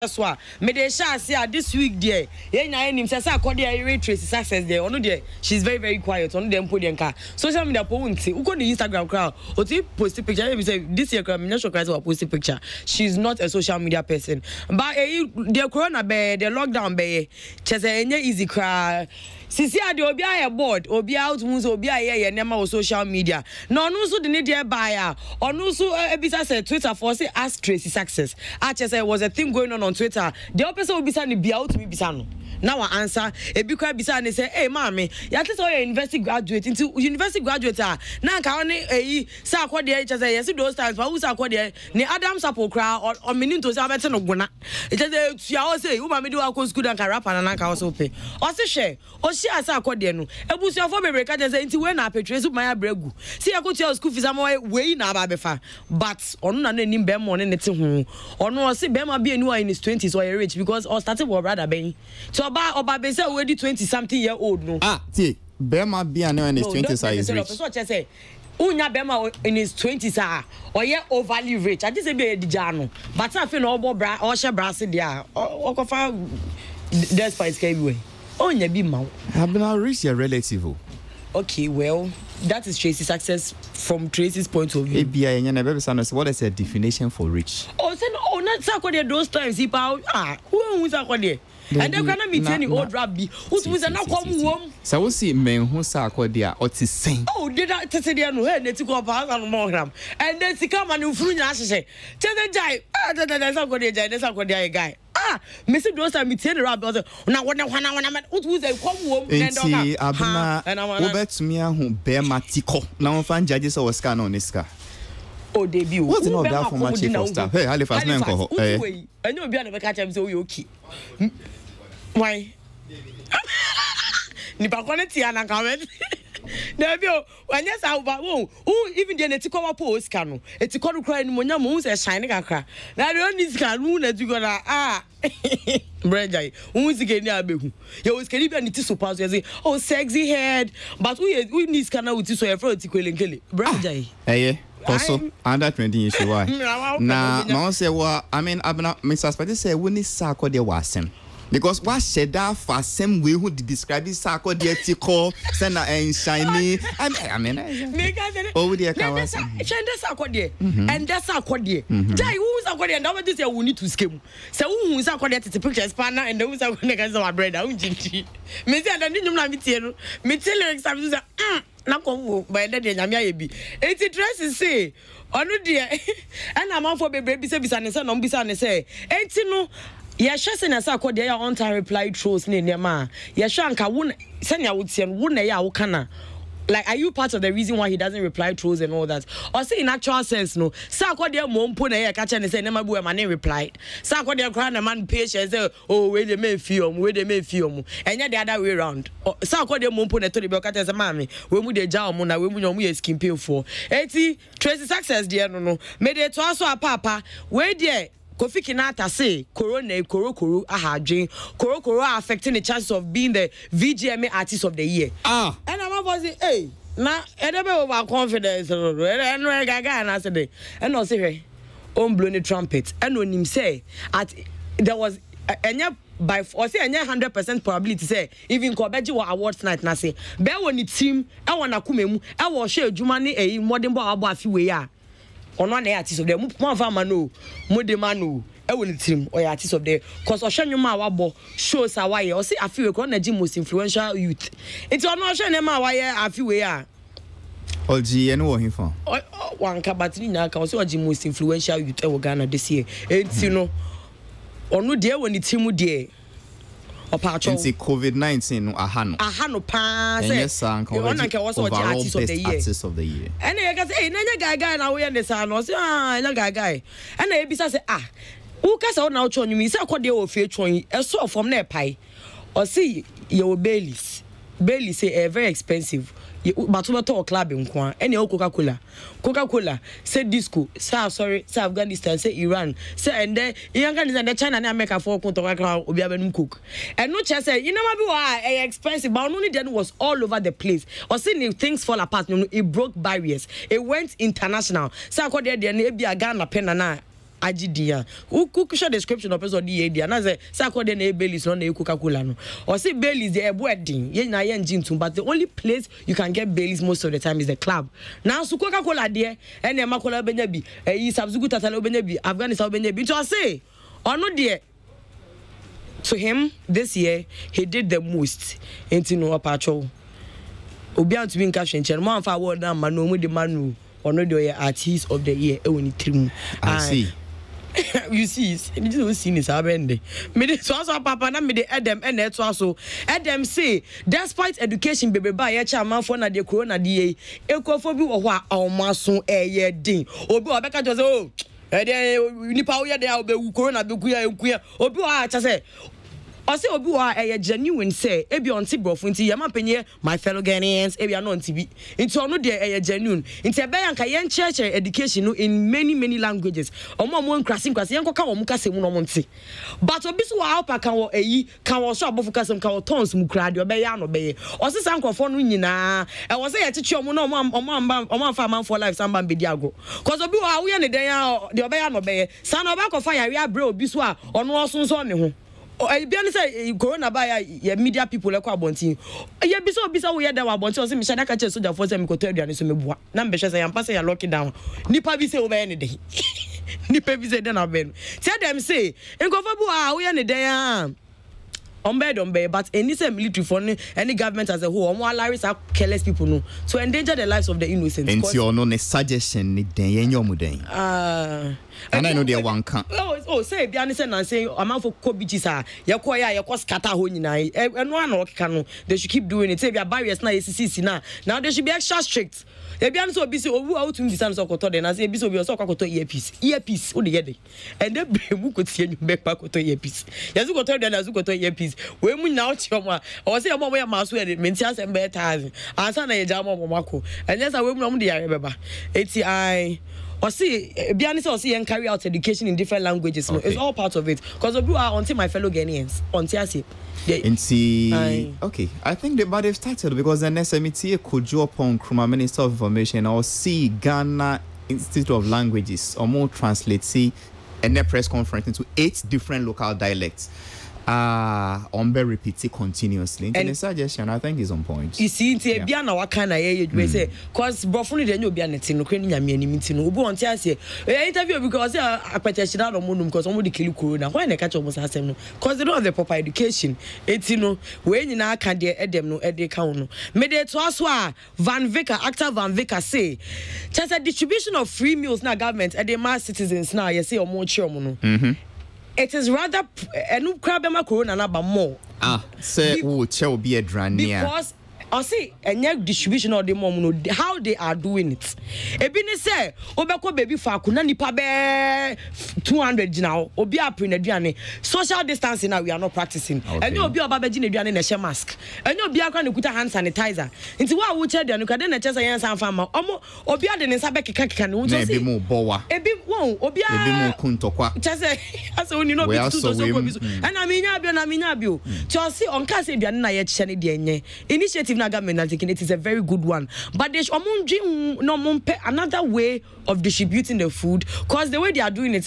That's why me dey share say this week there yenya enim say akodi a trace success there onu there she's very quiet onu dem put nka social media po unti uko the Instagram crowd oti post picture me say this year crowd me not sure guys will post picture she's not a social media person but the corona be the lockdown be chese enye easy crowd sisi ade obi aye board obi out mu so obi aye ye nema o social media na onu so de ne dey buy a onu so ebisa say Twitter for say ask Tracy success chese was a thing going on Twitter the opposite will be saying be out to be bisano now I answer e bi kwa bisa ne say hey mama ya tell say university graduate into university graduate na nka oni say akode chese yes those times but who say akode ne Adam Sapo kra o menin to say abete no guna chese tua o say wo mama di wa ko school dan ka rapper na nka o so pe o se hwe o shi asa akode no ebusuafo bebre ka chese nti we na petre so maya bregu see yakotua school fees am we na ba befa but onu na nim be mo ne te ho onu o se be ma be anu in his 20s or rich because or started with brother ben so oba be say already 20 something year old no tie Bema be in his 20s is rich so che say unya Bema in his 20s or ye overly rich I just say be dijano but I feel no obo bra or she bra se dia o ko fa despite KBW onya bi ma have been reach your relative. Okay, well, that is Tracy's success from Tracy's point of view. What is a definition for rich? Oh, say no, not Saturday those times. Who owns Saturday? And then can I meet any old rabbi who's not come home? So we see men who Saturday or to sing. Oh, did I tell you no head to go up on Mogram? And then she come and you flew say, tell the guy, that's not good, that's not good, guy. Mr. Dosa, me tell the rabbi, now what was a come home and I bet me who bear matiko. Now find judges or scan on this car. Oh, debut. What's not that for my chief of staff? Hey, Halifax, man, I know be never catch him so okay. Why? Nipa quality and comment. Nebio, when yes, I who even the Netiko post canoe. It's a call crying when your moons are shining a crack. Now, the only scan that you gonna Brenda, who is again near Behu? You always can even need to suppose you say, oh, sexy head, but we need scanner with you so you're to kill and kill it. Brenda, hey, also, under 20 years, why? Now, Mama say, well, I mean, I'm not Mr. Spade say, we need Sako de Wasem. Because what said that for same way who describe this Sako de Tico, Sena and shiny. I mean, oh, dear, Sako de, and that's Sako de. Jai, who's Sako de, and now this year we need to skim. So who's Sako de to picture spanner and those are going to get our bread. Missy, I don't need to me tell exams. Na ko by the day nyame ayebi enti dress say onu de and am for bebre bi se bisa ne se no bisa ne se enti no ye hwese na sa akode ya on time reply trolls ne nema ye hwa anka wo se nya wo tie wo na ya wo kana. Like, are you part of the reason why he doesn't reply trolls and all that? Or say in actual sense, no. Sa kwa dia mompo na ya catch and say nema bu e man reply. Sa kwa dia cry na man patient say, oh, where they may feel, and yet the other way around. Sa kwa dia mompo na to the catch say mami, we mu de ja omo na we mu nyomu ye skin pay for. Eti Tracy success there no. Me de to aso papa, we there Kofi Kinata say corona koro ahadwin koro affecting the chances of being the VGMA artist of the year. And I'm about to say, hey, na edebe over confidence no gaga na say dey. And no say on blow the trumpet. And on him say at there was enya by or say enya 100% probability say even Kobeji wa awards night na say be woni team e wona kumemu e wo hwe adwuma ne modern boy abo afi we ya ono na artist of the mo fa ma no mo de ma no e woni team or artist of the cause ohwenwuma wabo shows awaye o say afi we ko na ji most influential youth it ono ohwenema awaye afi we ya Oji ene wo hifo wan ka batini nya ka o say oji most influential youth e wo Ghana this year enti no ono de woni team de Inti COVID-19 no ahano pa say yes was artist of the year and you can say na guy na we and say no say na guy and e bisa say who ka say na ochon you say akode o fe chon e so from na pai or see your Baileys say very expensive but we talk club nko any Coca-Cola say disco say Afghanistan say Iran say and then Afghanistan and China and America for Coca-Cola obi abanum cook and no chance say you know be expensive but only then was all over the place or see things fall apart it broke barriers it went international say akode there na e bia Ghana pen na agidia who share description of person the idea na say akode na Baileys no na Coca-Cola no or say Baileys the wedding ye na ye njintum but the only place you can get Baileys most of the time is the club now so Coca-Cola there and Makola benya bi e Sabzugu Tatala benya bi Afghanistan benya bi to say ono there to him this year he did the most into no patrol obi ant be nka hwenchen mo amfa award na ma no mu de manu ono the artist of the year e woni trim I see. You see, you just see this happening. Me de so papa na me de Adam and that so Adam say despite education baby ba ye chairman for na de corona de ekofo bi wo ho a omaso eye din obi obeka just oh e de nipa wo ye de obewu corona be kuya enkuya obi wa cha say I say obi wa genuine say ebi on tibro funti yama penye my fellow Ghanaians ebi ano on TV into ono de genuine into ebe yanka yen church education no in many languages omo nkrasing yen koka wo mukase mu no monte but obi so wa opa kan wo kan wo so abofu kasem kan wo tons mu kra de obe ya no be o se sankofo no nyina e wo se ye chichi omo no omo amfa man for life samba be diago cause obi wa wo ye ne den ya de obe ya no be sa na oba kofa ya wi abre obi so a ono osonso ne ho Biani say corona by ya media people like abontin. Ya bisa we da abontin o say me shada ka che soja for say me ko tell aduane so me boa. Na me hwe say ya pass ya lock down. Nipa bi say over any day. Nipa bi say den aben. Tell them say enkofa bu a we ne den Ombe, but any say military for any government as a whole, more Larry's are careless people no to endanger the lives of the innocent. And your no suggestion ni den yenyo muden. And I know they one can. Oh, say Biani said and say amount for Kobichisa, Yakoya, Yakos Kata Honina, and one or cano. They should keep doing it. Say their barriers now is now they should be extra strict. Biani so busy over out to the Sam Sokoto, and I say Biso Sokoto earpiece, oh the yede. And then we could see you back to earpiece. Yazuko told them Azuko earpiece. When we now choma, or say about where Masu and it means and better. Answer na Jama Momako. And yes, I will know the remember. ATI. Or see, Biani so see and carry out education in different languages. Okay. It's all part of it. Because we are until my fellow Ghanaians. Until I see. And see, okay, I think they've started because the SMT could draw upon Kruma Minister of Information or see Ghana Institute of Languages or more translate see and their press conference into 8 different local dialects. On be repeated continuously. And the suggestion I think is on point. You see, it's Biana Wakana, you say, because Brofuni then you'll be an etino, Krenia meeting, Ubu on Tiasia. Interview because a petition out of Munum because somebody kill Corona. Why they catch almost ask them? Because they don't have the proper education. It's when you can de Edem no Ede Kauno. Made it to us Van Vicker, actor Van Vicker say, just a distribution of free meals now government and the mass citizens now, you say, or more chairman. It is rather a corona number more. Say will be a drania. Because I see a distribution of the mom how they are doing it. Ebini say obeko baby fa kuna nipa be 200 now. Obi a print aduane. Social distancing now we are not practicing. And you obi oba beji aduane na share mask. And you obi akwa kuta hand sanitizer. Nti wa wo che aduane ka de na che say yan san fama. Omo obi ade ne nsa be keka ne wo so say. Ebi mo bowa. Ebi won obi a ebi mo kuntokwa. Che say ase oni no be to so ko bi so. And na minya bio. Che say on ka say aduane na ye che ne de enye. Initiative government it is a very good one, but there's another way of distributing the food because the way they are doing it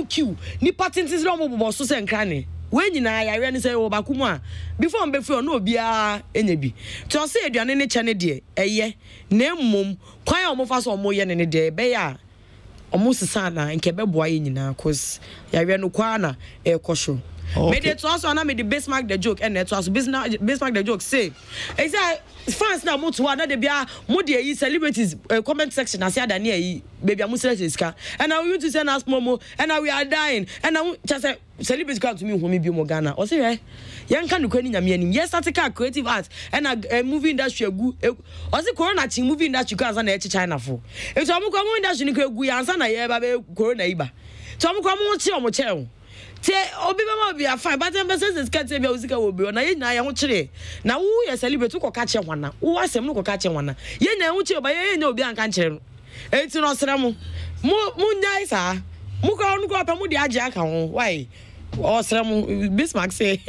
queue ni patents no so say nkrane when you na ya say obakumu before mbefo no bia enyebi to say aduane ne chane de eye na mmom kwan a omofa so omo ye ne de be ya omo sesa na nke be boa ye nyina cause ya we no kwa na e kosho. Made it also na me the Bismarck the joke and it was Bismarck the joke say is that fans now mo to one that they be mo dey celebrities comment section as ada near baby amusere iska and now you to send us momo and now we are dying and now just say celebrities come to me who me be mo Ghana or say yan kan ko ni nyame anim yes statical creative art and movie industry egu or say corona chi movie industry ko ansa na e China for e so mo ko mo industry ni ko egu ansa na ye ba be corona iba so mo ko mo chi o mo che te obi be be afan but them say skate be uzika obi na ye na ye ho kire na wo ye celebrate ko ka che hwana wo asem no ko ka che hwana ye na ho kire ba ye na obi anka kire no enti no sra mo nyai sa mo ko no ko pa mo di age aka ho why Osram Bismarck say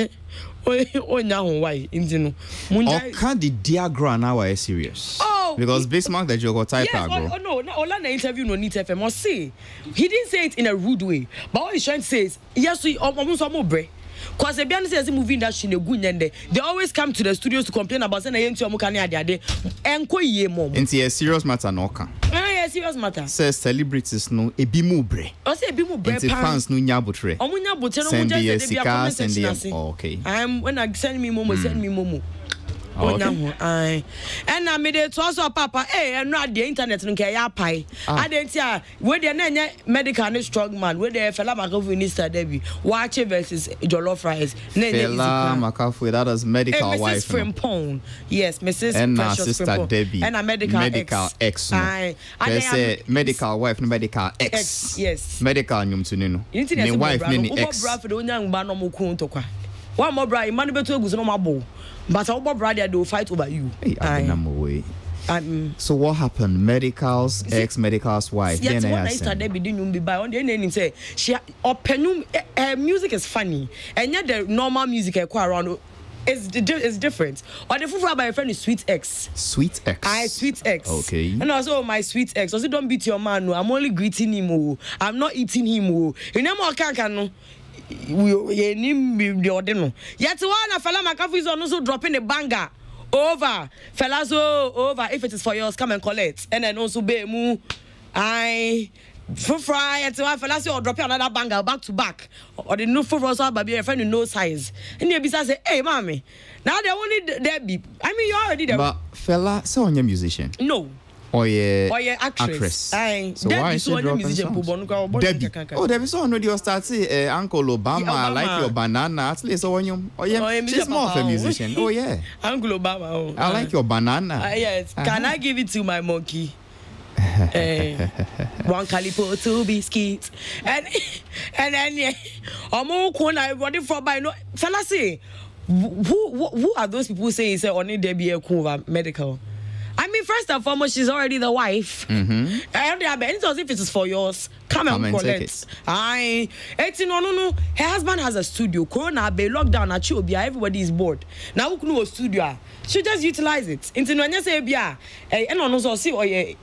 oh now why intino or can the diagram now are serious because Bismarck the joke type yes, no Ola interview no need FM or say he didn't say it in a rude way but what he's trying to say is yes we almost bre because the Beyonce says movie industry in a good they always come to the studios to complain about saying I am mukani ade enko ye mom into a serious matter no can serious matter says celebrities no ebi mu bre o say ebi mu bre fans no nya botre omunya botre no mo just dey comment section okay when I send me momo and I made it also papa and not the internet no care pai I didn't see where the medical and strong man where the fella Makafu minister Debbie watch versus jollof rice fella Makafu that is medical wife Mrs. Frimpong yes Mrs. and sister Frimpong. Debbie and a medical ex I say medical wife no medical ex yes medical nyum tunino ni wife ni ex bra for the onyan ba no mo kun to kwa one more bra man beto eguso no mabo but our brother they will fight over you. So what happened? Medical's ex-medical's wife. Yes, what I started be doing be by on the name say she open music is funny and yet the normal music I quite around is different. Or the full by a friend is Sweet X. Sweet X. Sweet X. Okay. And also my Sweet X. Also don't beat your man. No, I'm only greeting him. I'm not eating him. You know more can no. We name the ordinal. Yet one a fella Makafu is also dropping a banger over fellas over if it is for yours come and collect and then also be mu I for fry at one fellas or dropping another banger back to back or the new for also baby a friend no size and the bisa say hey mommy now they only there be I mean you already there but fella so on your musician no oh yeah actress. So why is she dropping songs? Debbie. Oh, Debbie, so on radio starts Uncle Obama, I like your banana. At least on you. Oh yeah, she's more of a musician. Oh yeah, Uncle Obama. Oh. I like your banana. Yes. Can I give it to my monkey? One calipo, two biscuits, and then yeah, more corner. What if for by no fella say who are those people saying say only Debbie a cool medical? I mean, first and foremost, she's already the wife. And if it is for yours, come and collect. No. Her husband has a studio. Corona be lockdown at Chobia. Everybody is bored. Now who know a studio? She just utilize it. Into no say bia. And also see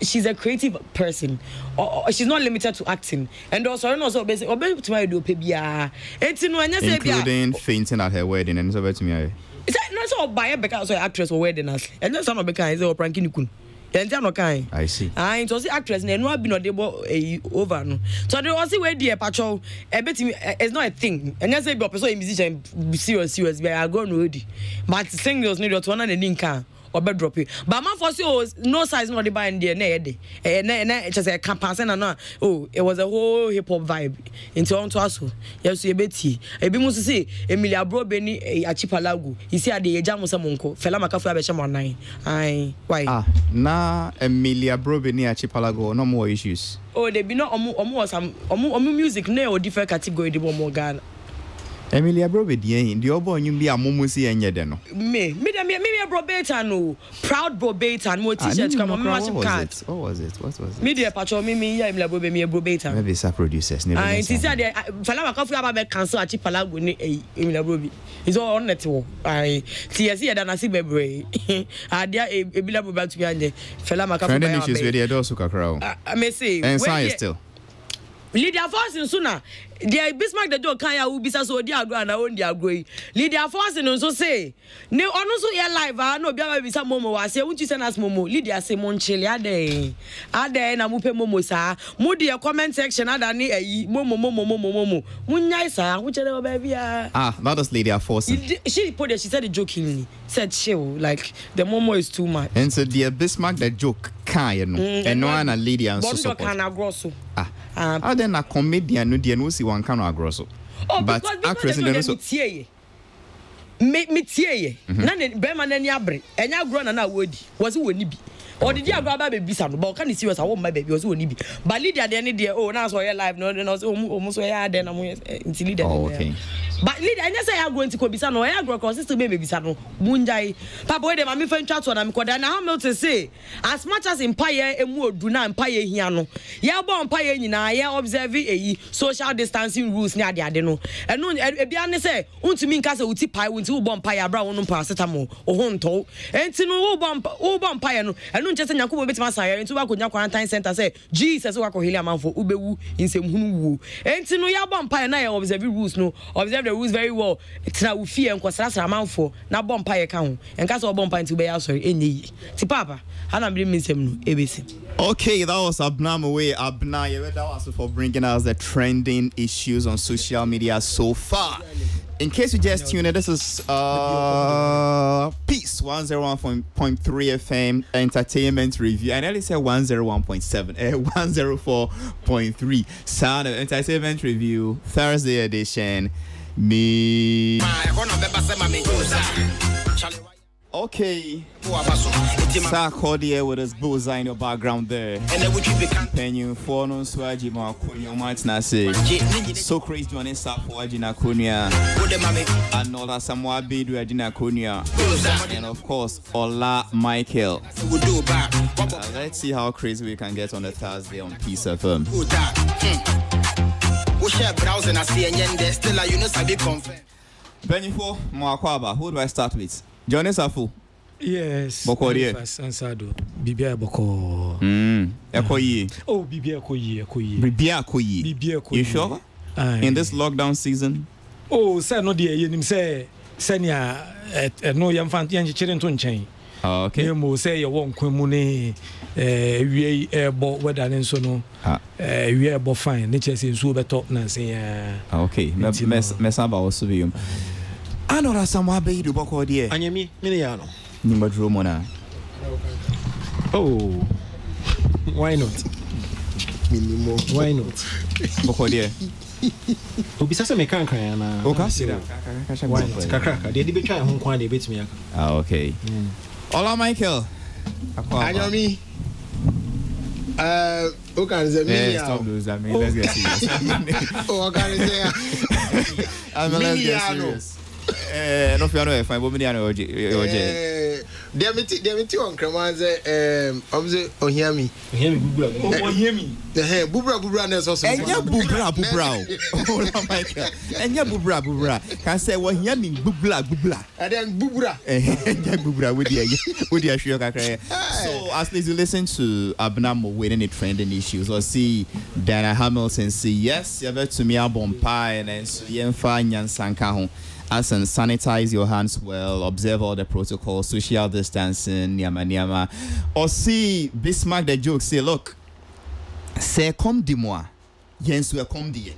she's a creative person. Or she's not limited to acting. And also basically to my do pebia. Including fainting at her wedding and so to me. Is that not so buy a because actress or wedding us? And then some of the guys are pranking you. I see. It was the actress and no been able over. So they also where the patrol a bit it's not a thing. And that's a musician serious but I go ready. But singles need to one and link or bed drop it. But my for no size not the buying there and just a campus and it was a whole hip hop vibe into on to us. Yes, you betty. A bit must say Emilia bro Benny a chipalago. He said the Jamus Monko, Fela Makafu Beshamon 9. Why? Na Emilia bro Benny a chipalago, no more issues. Oh, they be not almost some music no different category the more Ghana. Emilia Brobedian, the obo you be a momusi and yedeno. Me Brobeta no proud Brobeta and more t-shirts come on my card. What was it? Media patrol me Emilia Brobeta. Maybe some producers. I see that Falama Coffee about cancel a cheap palago Emilia Brobi. It's all on network. I see that I see Bebre. I dare a Emilia Brobeta to be Falama Coffee. Friendly issues with the Adosuka crowd. I may say, and science still. Lydia Force sooner. The Bismarck the joke kaya will be so dear and I own their grey. Lydia Force and also say, no, also here live. I know be some momo. I say, won't you send us momo? Lydia say, Monchili, ade, and I mupe momo, sir. Moody a comment section, I don't need momo. Munya, whichever baby. That was Lydia Force. She put it, she said it jokingly. Said chill, like the momo is too much. And so the Bismarck the joke kaya no. And no one a Lydia and so support. Then a comedian no see one kind of grosso. Oh, but actress in the me tie na Berman and Yabre and ya grown and would was who be or did you grab baby son but can you see us I want my baby was only be but Lydia the day oh now so your life no almost where then I'm until Lydia okay but Lydia I say I'm going to go be son or I go across to baby son munjai papa we dem am friend chat on am koda na Hamilton say as much as empire emu odu na empire hia no ye bo empire nyina ye observe eyi social distancing rules ni ade no eno ebia ne say untumi nka say uti pai unti wo bo empire abra wo no paracetamol o ho nto enti no wo bo empire no eno nche say nyakobo betima saye enti wa konya quarantine center say Jesus wa ko heli amanfo ubewu insemhunu wu enti no ya bo empire na ye observe rules no observe the rules very well tira wo fie enko sra amanfo na bo empire ka ho enka say bo empire nti be ya sorry enyi ti papa ana mbi minsem no ebesi. Okay, that was Abna Mwe. Abna, that was for bringing us the trending issues on social media so far. In case you just tuned in, this is Peace 101.3 FM Entertainment Review. I nearly said 101.7, 104.3 Sound of Entertainment Review, Thursday edition. Me. Okay. Sarkodie with his bullseye in your background there. Penny for no swaji ma kunyo matna say. So crazy joining Sapo Jina Kunya. Anola Samoa Bidu Jina Kunya. And of course, Ola Michael. Let's see how crazy we can get on a Thursday on Peace FM. Penny for Moakwaba. Who do I start with? Johnny Safu. Yes. Bokoye. Ansado. Bibia boko. Ekoyi. Oh, Bibia koyi. Bibia koyi. You sure? In this lockdown season? Oh, say no dear. You say senya no yam fan yan chiren to nchen. Okay. Mo say you won kwemu ne wie airbo weather nso no. Wie airbo fine. Ne chese nso beto na say okay. Mesa ba osubium. Anora Samoa Bidu boko die. Anyemi mini ya no. Nimba drumona. Oh. Why not? Minimo. Why not? Boko die. Obisa se mekan kan na. Okasira. Why not? Kakaka. De be twa ho kwan de betumi aka. Okay. Ola Michael. Anyemi. Okay, stop those. I mean, let's get serious. Oh, okay, let's get serious. No fiano fine bo mediano oje demiti on kramanze obze ohiami bubra na so enya bubra Ola Michael enya bubra can say ohiami bubla and then bubra enya bubra with the assure kakra. So as you listen to Abnamo winning the trending issues or see Dana Hamilton say yes you better to me abon pie and so yemfa nyansanka ho as and sanitize your hands well, observe all the protocols, social distancing, nyama. Or see Bismarck the joke say, look, c'est comme dis-moi, yens we comme die.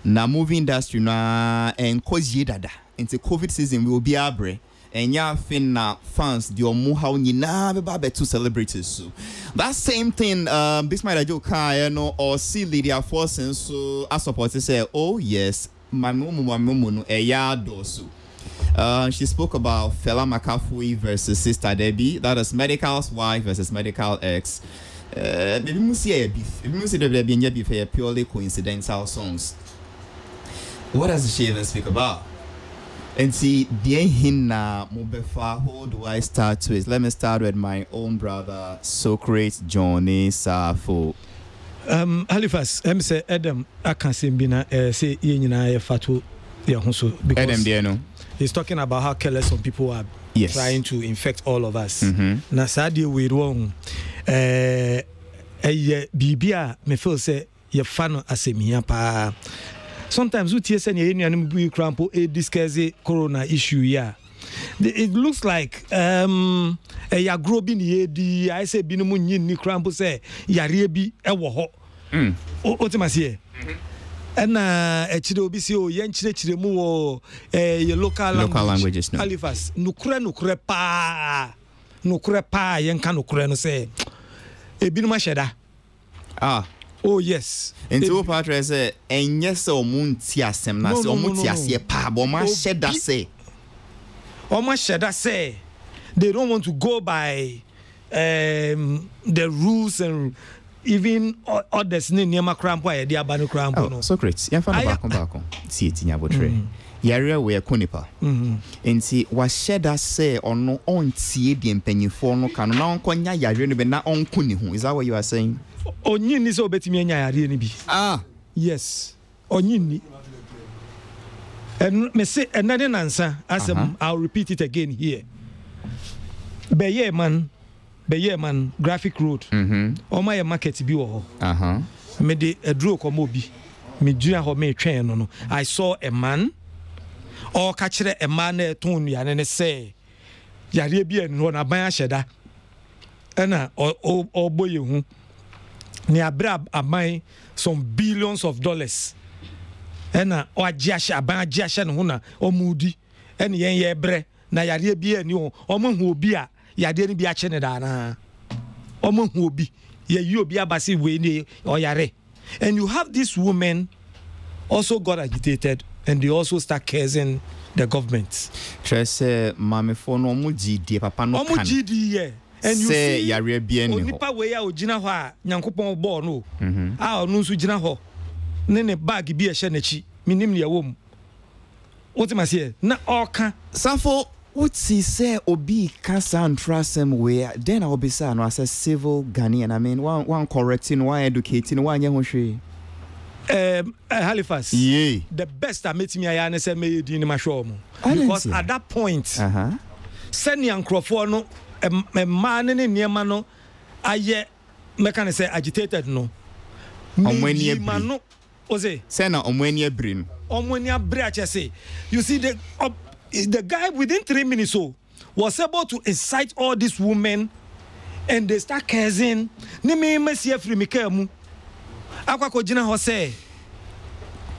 Na movie industry na en cause ye dada. Into COVID season we will be abre. And ya fin na fans the omu how nyina be two celebrities so. That same thing Bismarck the joke no or see Lydia Forsen so as support say, oh yes. She spoke about Fela McAfee versus Sister Debbie. That is Medical's wife versus Medical ex. Maybe we see purely coincidental songs. What does she even speak about? And see, who do I start with? Let me start with my own brother, Socrates Johnny Safo. Halifax, say Adam Akansembina say Yenina Fatu Yahuso because Adam Diano. He's talking about how careless some people are trying to infect all of us. Na Sadia we wrong. Bibia me feel say ye fan asemia pa. Sometimes we tear send ye any be crampo a discuss corona issue yeah. It looks like ya grobin ye di I say binimu ni crampo say yare bi ewo ho. Otimasi and chide obi si o yen chire mu wo your local languages no. Halifax nukure pa yen kan nukure no say ebinu ma sheda oh yes into patre say enye se omunti asem na se omunti ase pa bo ma sheda say they don't want to go by the rules and even others ne niema crampo ya dia ba no crampo no. Socrates, ya fa na back. See it in your botre. Yare we konipa. Enti wa sheda say ono ontie de mpanyifo no kan na onkonya yare no be na onkuni hu. Is that what you are saying? Onyi ni se obetimi anya yare ni bi. Yes. Onyi ni. And me say another answer as I'll repeat it again here. Beye man graphic road. O my market bi wo ho. Me de adro komo bi. Me dua ho me twen no. I saw a man or catch a man ton ya ne say yare bi no na ban ahyeda. Na o boye hu. Ni abra aban some billions of dollars. Ena o agiasha aban agiasha no na o mudi. Ene yen ye bre na yare bi ani o mo hu obi a yade ni bi a che ne da na. O mo hu obi ye yi obi abase we ni o yare. And you have this woman also got agitated and they also start cursing the government. Trese mame for no mu gidi papa no kan. Omu gidi ye. And you say see yare bi ni ho. Onipa we ya ogina ho a Nyankopon bo no. A onu nso gina ho. Ne bag bi e hye na chi. Minim ne yawom. What am I say? Na oka Safo Utsi say obi kasa and trust him where then I'll be saying as a civil Ghanaian. I mean one correcting, one educating, one young Halifax. Yeah. The best I met me I say me di ni masho mo. Because at that point send young Crawford no a man ne niema no aye me can say agitated no. Omweni man no Ose say na omweni brin. Omweni bre say. You see the guy within 3 minutes was able to incite all these women and they start cursing. Ni me mesi afri mikamu. Akwa ko gina ho say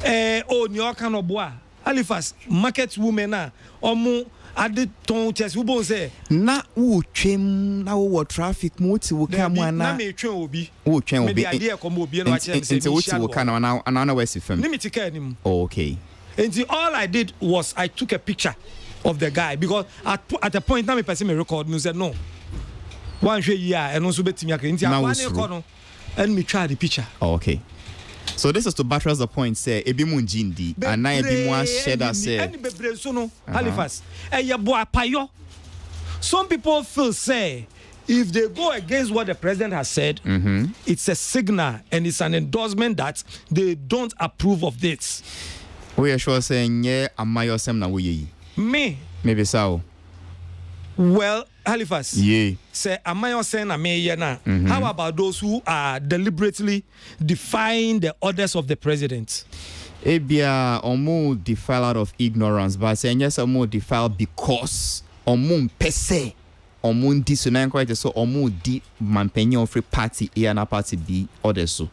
ni oka no boa. Halifax market women na omu ade ton chest wo bon say na wo twem na wo traffic mo ti wo ka mo ana na me twem obi wo twem obi me dey ade e komo obi no a che say nti wo ti wo ka na wesi fam ni me ti ka nim. Okay. And all I did was I took a picture of the guy because at a point now me person me record me said no. One shey ya and also betimi akre nti akwa ne no and me try the picture. Okay. So this is to buttress the point say ebi mu njindi and na ebi mu share that say any bebre so no Halifax e bo apayo. Some people feel say if they go against what the president has said, it's a signal and it's an endorsement that they don't approve of this. We are sure saying yeah amayo sem na we me maybe so. Well, Halifax. Yeah. Say, am I saying a me na? How about those who are deliberately defying the orders of the president? Ebia omu defile out of ignorance, but saying yes, omu defile because omu pese omu di so na quite so omu di mampenyo of free party A and party B orders so.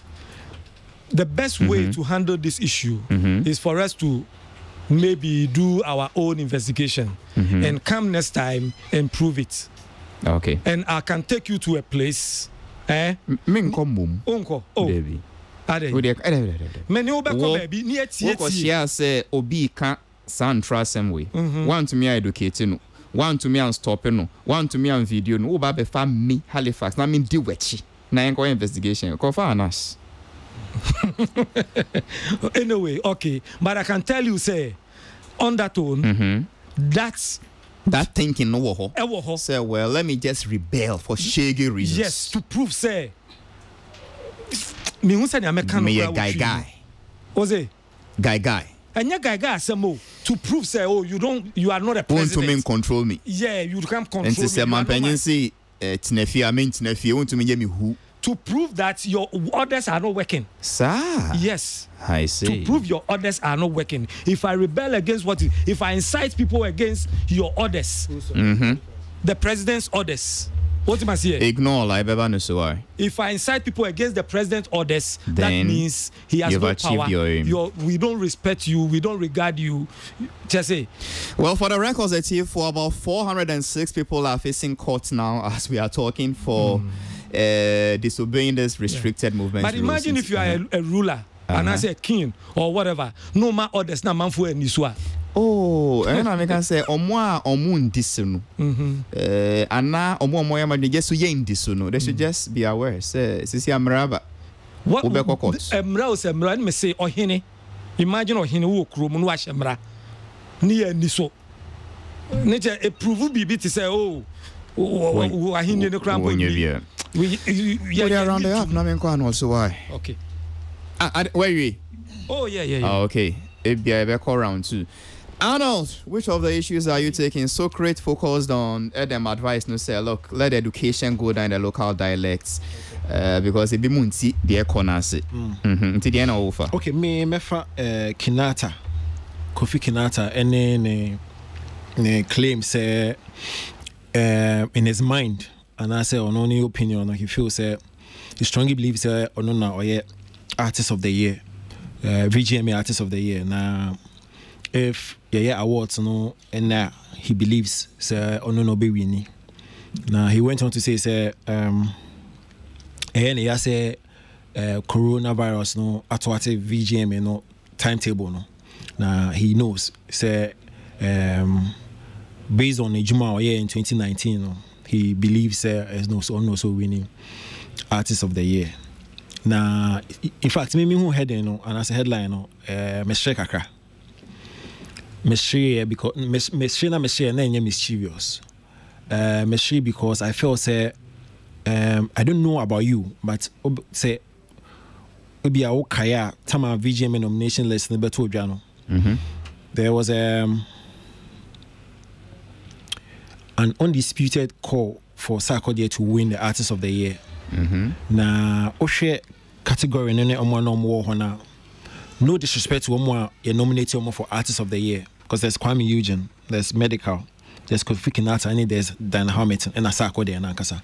The best way to handle this issue is for us to maybe do our own investigation and come next time and prove it. Okay. And I can take you to a place. Min komum. Unko. Oh. Baby. Ade. Many obeko baby ni eti. Wo share say obi ka san trust him way. Want to me educate no. Want to me and stop no. Want to me and video no. Wo ba be fa me Halifax na me di wechi. Na enko investigation. Ko fa anas. Anyway, okay, but I can tell you, say, on that tone, that's that thinking no wo. Say, well, let me just rebel for shaggy reasons. Yes, to prove, say, me who said I'm a guy. Was it guy? And your guy, some more to prove, say, oh, you are not a president. Want to control me? Yeah, you can't control me. And to say, my opinion, say, Tinefi, I mean Tinefi, want to me who. To prove that your orders are not working. Sir. Yes. I see. To prove your orders are not working. If I rebel against if I incite people against your orders, the president's orders, what am I saying? Ignore like Beba so. If I incite people against the president's orders, then that means he has no power. We don't respect you. We don't regard you. Just say. Well, for the records, for about 406 people are facing court now as we are talking for. Disobeying this restricted movement. But imagine if you are a ruler and I say king or whatever, no more orders, na manfu and niswa. Oh, Oh, and I can say omo ndisunu. Ana omo ya madwe just ye ndisunu. They should just be aware. Say sisi amraba. What emra o semra me say ohene. Imagine ohene wo kro mu no ahemra. Ni ya ni so. Ne je approve bibi to say oh ahene no krampo. We are around the up na me kwa also why. Okay. Where you? Oh yeah. Oh, okay. It call round 2. Arnold, which of the issues are you taking? Socrates focused on them advice no say look, let education go down in the local dialects. Because it be munti the corners. Offer. Okay, me mefa Kinata. Kofi Kinata any claim say in his mind and I say on only opinion he feels he strongly believes say Onona or artist of the year. VGMA Artist of the Year. Now, if awards, no, and he believes, sir, no be winning. Now he went on to say, sir, and he has a coronavirus, no, atwate VGMA, no timetable, no. Now he knows, sir, based on the Juma year in 2019, no, he believes, sir, as no so winning Artist of the Year. Now, in fact, me who head and as a headline, Meshe Kakra. Meshe because Meshe name mischievous. Meshe because I felt say I don't know about you, but say maybe a okaya tama VGM nomination list in Beto Jano. There was an undisputed call for Sarkodie to win the Artist of the Year. Na Oshe category nene omo no mo hona. No disrespect to omo you nominate omo for Artist of the Year because there's Kwame Eugene, there's Medical, there's Kofi Kinata, and there's Dan Hamilton and Sarkodie and Ankasa.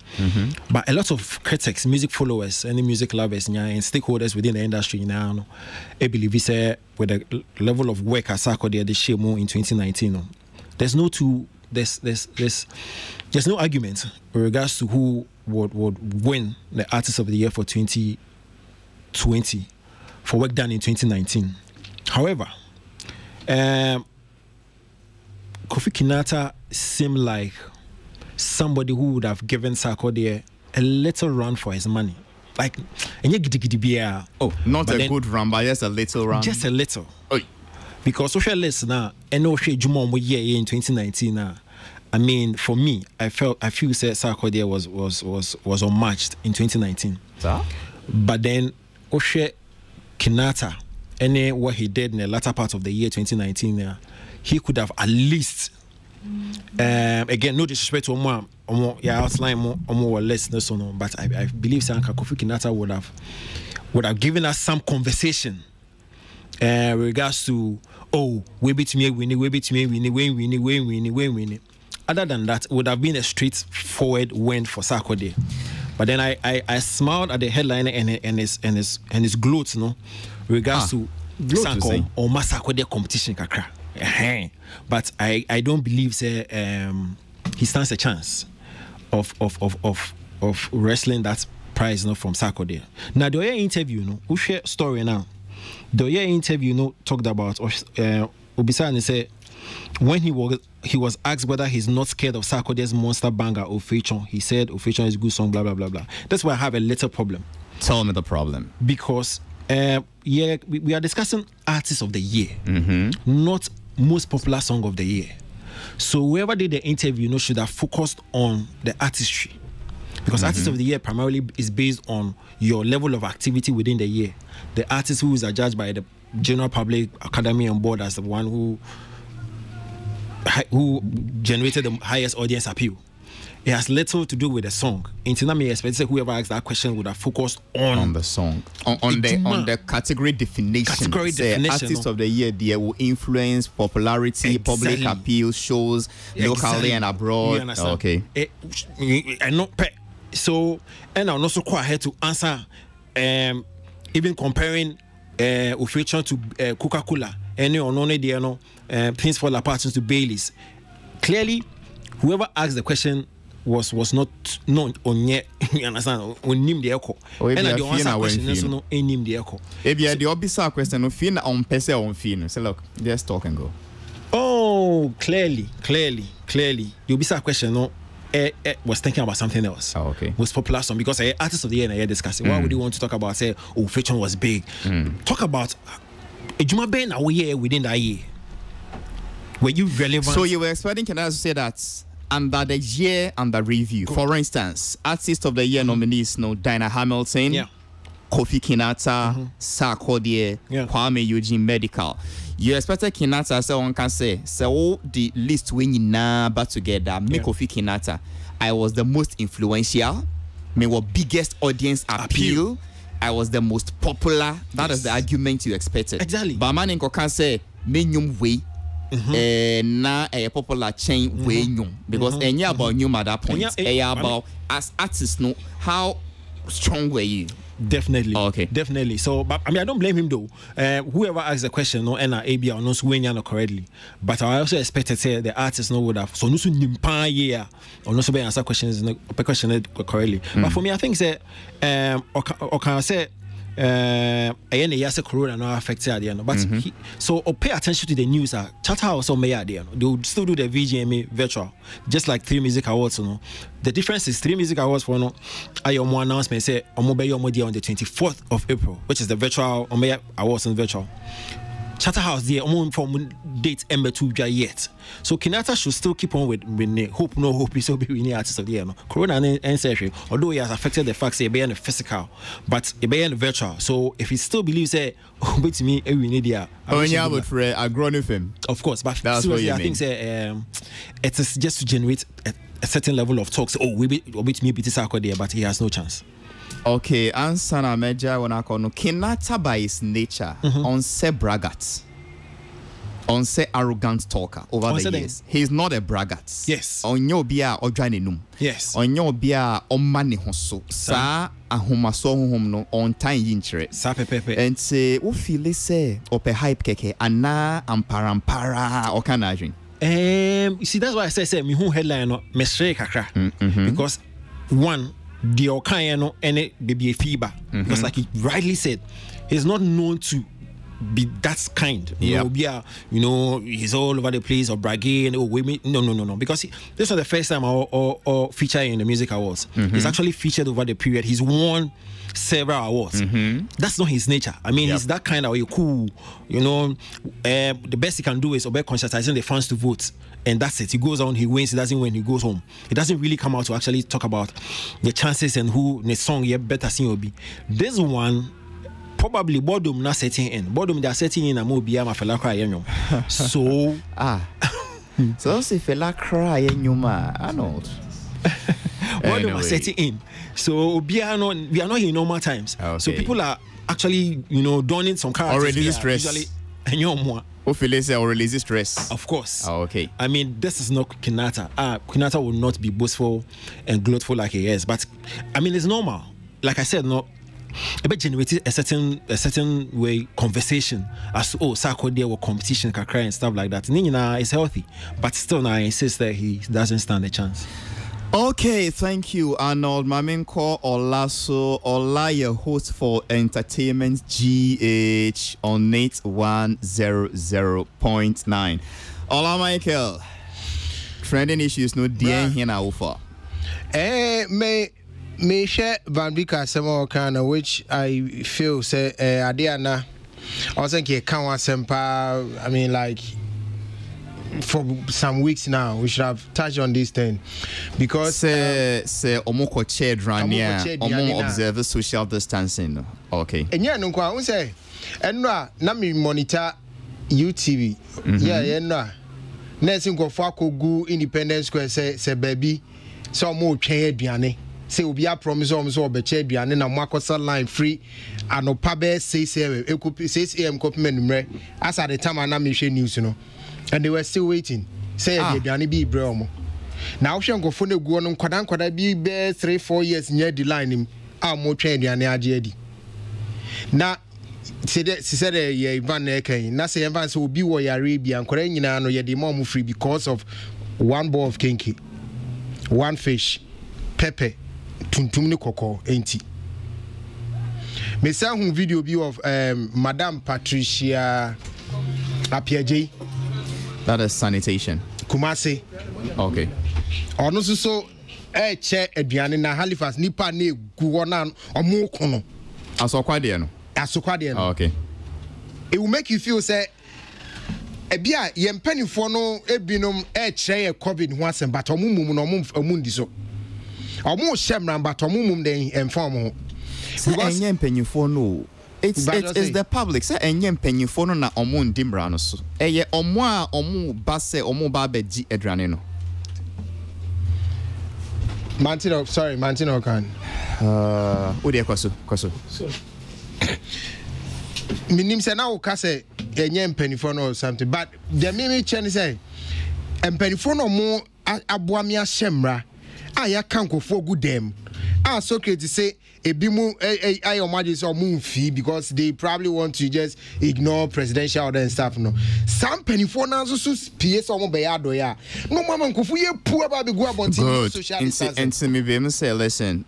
But a lot of critics, music followers, any music lovers and stakeholders within the industry now I believe we say with the level of work as Sarkodie the share more in 2019. There's no argument in regards to who would win the Artist of the Year for 2020 for work done in 2019. However, Kofi Kinata seemed like somebody who would have given Sarkodie a little run for his money. Like, not a good run, but just a little run. Just a little. Oy. Because social lists now, and no shade Juma year in 2019 now. I mean, for me, I feel that Sarkodie was unmatched in 2019. But then Oshe Kinata, any what he did in the latter part of the year 2019, he could have at least again, no disrespect to Omo, outline more or less, but I believe Sanka Kofi Kinata would have given us some conversation regards to we beat me, winning. Other than that, it would have been a straightforward win for Sarkodie. But then I smiled at the headline and his gloats, regards to Sanko or Sarkodie competition kakra. But I don't believe he stands a chance of wrestling that prize from Sarkodie. Now the interview, we share story now. The interview talked about Obisa and say when he was asked whether he's not scared of Sarkodie's monster banger Ofechon, he said Ofechon is a good song, blah blah blah blah. That's why I have a little problem. Tell me the problem. Because we are discussing Artist of the Year, not most popular song of the year. So whoever did the interview should have focused on the artistry, because Artist of the Year primarily is based on your level of activity within the year. The artist who is judged by the general public academy on board as the one who generated the highest audience appeal. It has little to do with the song. Until me expect whoever asked that question would have focused on the song, on the category definition. Artist of the Year, they will influence popularity, public appeal, shows locally and abroad. Okay. And not so, and I'm also quite here to answer. Even comparing Ofechon to Coca-Cola, any or none there, things fall apart to Baileys. Clearly, whoever asked the question was not known on yet. You understand? On him the echo. And the answer question is no in him the echo. If you the obisa question, no fin on pese on fin. Say look, just talk and go. No, clearly. You'll be a question. No, was thinking about something else. Oh, okay. Was popular song because artist of the year and I discussing. Why would you want to talk about say, oh, Fetchon was big? Talk about Juma Ben a year within that year. Were you relevant? So you were expecting Canada to say that under the year under review. For instance, artist of the year nominees no Dinah Hamilton, Kofi Kinata, Sarkodie, Kwame Eugene Medical. You expected Kinata say one can say so the list when you now back together. Me Kofi Kinata, I was the most influential, me was biggest audience appeal. I was the most popular. That is the argument you expected. Exactly. But man can say me nyum way. Na a popular chain way nyum because any about nyum at that point. About as artists know how strong were you? Definitely. Oh, okay. Definitely. So, but I mean, I don't blame him though. Whoever asked the question, no, and AB or no, when you correctly. But I also expected say the artist no would have so no so nimpa year or no so be answer questions no question correctly. But for me, I think say or can I say again the year corona no affected at the end. But so pay attention to the news. Chatter also may at the end. They would still do the VGMA virtual, just like 3 music awards. You know, the difference is 3 music awards for no. I am one announcement say Omobe on the 24th of April, which is the virtual Omobe awards and virtual. Chatterhouse the from date M2 yet. So Kinata should still keep on with hope no hope is so be winning artist of the year. No? Corona and surgery, although he has affected the facts it be in the physical, but it be in the virtual. So if he still believes that wait to me every need there. Oh yeah, but for agronomy. Of course, but that's what you I mean. think it is just to generate a certain level of talks. Oh, we beat me this there, but he has no chance. Okay, answer na meja when I call no Kinata by his nature on say braggart, on say arrogant talker over the years. He's not a braggart. Yes. On your bia or janenum. Yes. On your bia on money hoso. Sa ahoma so home no on time yintre. Sa pepe. And say wo feel say ope hype keke ana amparampara or kanajin. You see that's why I say me who headline no me share kakra because one. The Okayano and it baby fever because like he rightly said, he's not known to be that kind. You know, he's all over the place or bragging or women. No. Because this was the first time or feature in the music awards. He's actually featured over the period. He's won several awards. That's not his nature. I mean, he's that kind of cool. You know, the best he can do is obey conscientizing the fans to vote. And that's it. He goes on, he wins, he doesn't win, he goes home. He doesn't really come out to actually talk about the chances and who the song you better sing will be. This one, probably boredom not setting in. Boredom they are setting in a movie, I'm a fella cry. So, so say fella cry, Arnold. Boredom are setting in. So, we are not in normal times. Okay. So, people are actually, you know, donning some characters. Already distressed. Usually, and you're more. Or release stress. Of course. Oh, okay. I mean, this is not Kinata. Kinata will not be boastful and gloatful like he is. But I mean, it's normal. Like I said, no. It generated a certain way conversation as to Sako there were competition, kakra and stuff like that. Nina is healthy, but still, now I insist that he doesn't stand a chance. Okay, thank you, Arnold. Maminko Olaso Ola, your host for Entertainment GH on 8100.9. Ola, Michael. Trending issues no dear here now for. Me share Van Vika some kind of which I feel say Adiana. I was thinking Kanwa Sempa. I mean, like. For some weeks now, we should have touched on this thing because say omoko chair drania omo observe social distancing. Okay. And yeah, no kwa say and na me monitor UTV. Yeah, no. Nursing go for go Independence Square say baby so mo twen aduane. Say obi a promise om so obeche aduane na mo akosa line free anopa be 6 am copment mre as at the time na me hwe news no. And they were still waiting. Say the be bromo. Now she go phone go on kwada be 3-4 years near the line him. Mo train the agedi. Na she said ye Van Eken. Na say Van so be wo Arabia kwada nyina no ye the mom free because of 1 bowl of kinky, 1 fish, pepper, tuntum ni koko enti. Me say hu video bi of Madam Patricia Apiaje. That is sanitation. Kumasi. Okay. Ono so che aduane na Halifax nipa na egu na omo kono. Asokwadie no. Asokwadie no. Okay. It will make you feel say ebia ye mpanifo no ebinom che ye COVID ho asem but omumum no omun di so. Omo shemran but omumum den inform ho. Because enye mpanifo no it's the public say enye mpanifo no na omo ndimra no so. Eye omo a omo ba se omo ba beji aduane no. Mantino can. Odi kwaso. Minim say na o ka say enye mpanifo no or something but the meme chen say mpanifo no mo aboami ahyemra a ya kankofo gu dem a Socrates say ebimu ayomaje say omo fee because they probably want to just ignore presidential order and stuff no some mpanifo na so pie so omo be ya do ya no mama nkofu ye pu aba be gu abonti social distancing and me be say listen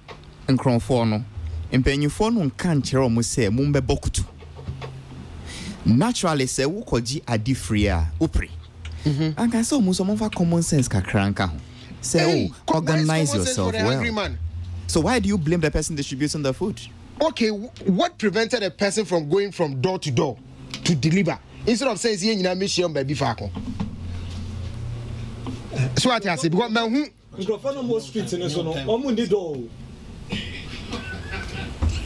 nkronfo no mpanifo no kan kire omo say mumbe bokutu naturally say wo koji adi free a upre and can say omo so mo fa common sense kakranka ho say organize yourself well. So why do you blame the person distributing the food? Okay, what prevented a person from going from door to door to deliver instead of saying you know mission baby fako? So what I say because man microphone mo street in so no omo ndi door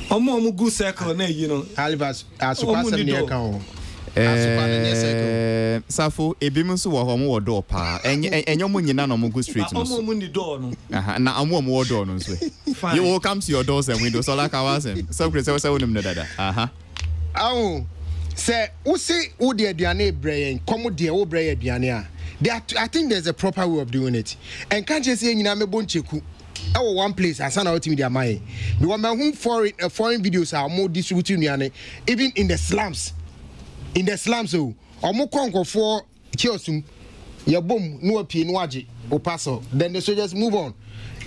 omo go circle na you know Halifax asupasa near kan Safo ebimu so wo homo wo door pa enyo mo nyina no mo go street no omo ndi door no na amo wo door no so you will come to your doors and windows all like awasem so krese so wonim no dada say who say who the aduane breyen come de wo breyen aduane a I think there's a proper way of doing it and can't just say nyina mebo ncheku one place asana ultimate their mind because my home foreign videos are more distributing even in the slums so omo konko for chiosum ya bom no apie no age o paso then the soldiers move on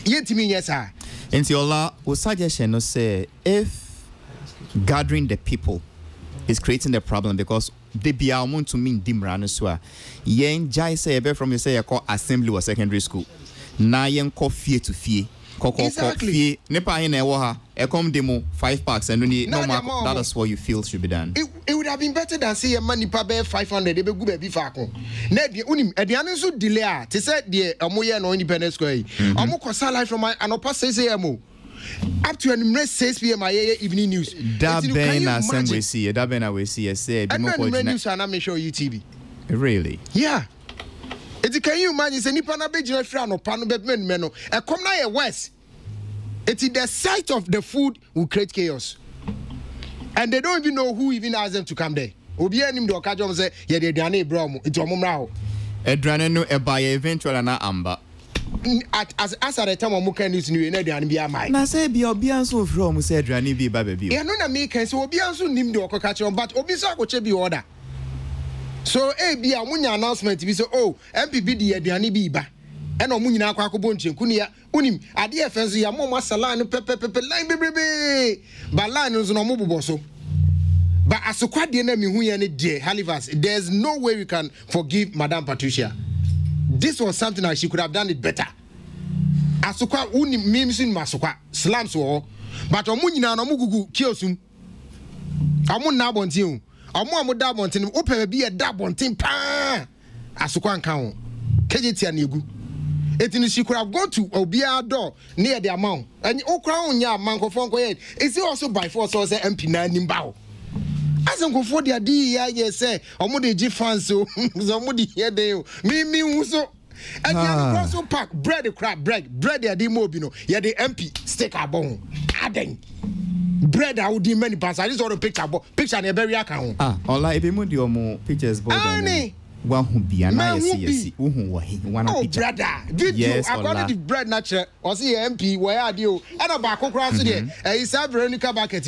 yetimi yes sir into your suggestion no say if gathering the people is creating the problem because they be amount to mean dimra no so yen jai say from you say you call assembly or secondary school na yen ko fie to fie Exactly. E come demo 5 packs and no that is what you feel should be done. It would have been better than say a money per 500 they be go be fako. Na de unim e de anu so delay to say the amoye no independence square. Omo kosa live from anopa 6 am up to an 6 p.m. evening news. That ben na same we see. That ben we see say be more news and I'm sure YouTube. Really? Yeah. Can you imagine say nipa na be jina fra no pa no be men no e come na ye west it is the sight of the food will create chaos and they don't even know who even asked them to come there obi anim do ka jom say ye de aduane bro mo it omumra ho aduane no e ba eventually na amba as at the time mo kan news ni na aduane bi amai na say bi obi anso from mo say aduane bi ba bi e no na me kan say obi anso nim de okoka jom but obi so akoche bi order. So be a munya announcement bi say oh MPB di aduane bi ba e no munyina akwa akobo nchenku ne ya unim ade efenso ya mo salane pepepepe line bebrebe ba line nso no mo boboso ba asokwade na mehu ye ne de Halifax there's no way we can forgive Madam Patricia. This was something that she could have done it better. Asokwa unim mimsin masokwa slams wo but omunyina no mugugu kiosum amu na bontin omo da bontin ope bi e da bontin pa asokwa nka ho kejetia na egu etini she could have gone to obia door near the amount and okra onya mankofo nko ye is it also by force or say MP na nimba ho asenkofo dia di ya ye say omo de gi fans so omo de here dey mi hu so and the also pack bread ya di mo bi no ya the MP stick abon aden bread I would do many pass I just want to picture na very account ola ebe mo di omo pictures board on one who be an ICC who wa he one picture brother video according to bread natural or see MP where are you and about kokra so there is Veronica bucket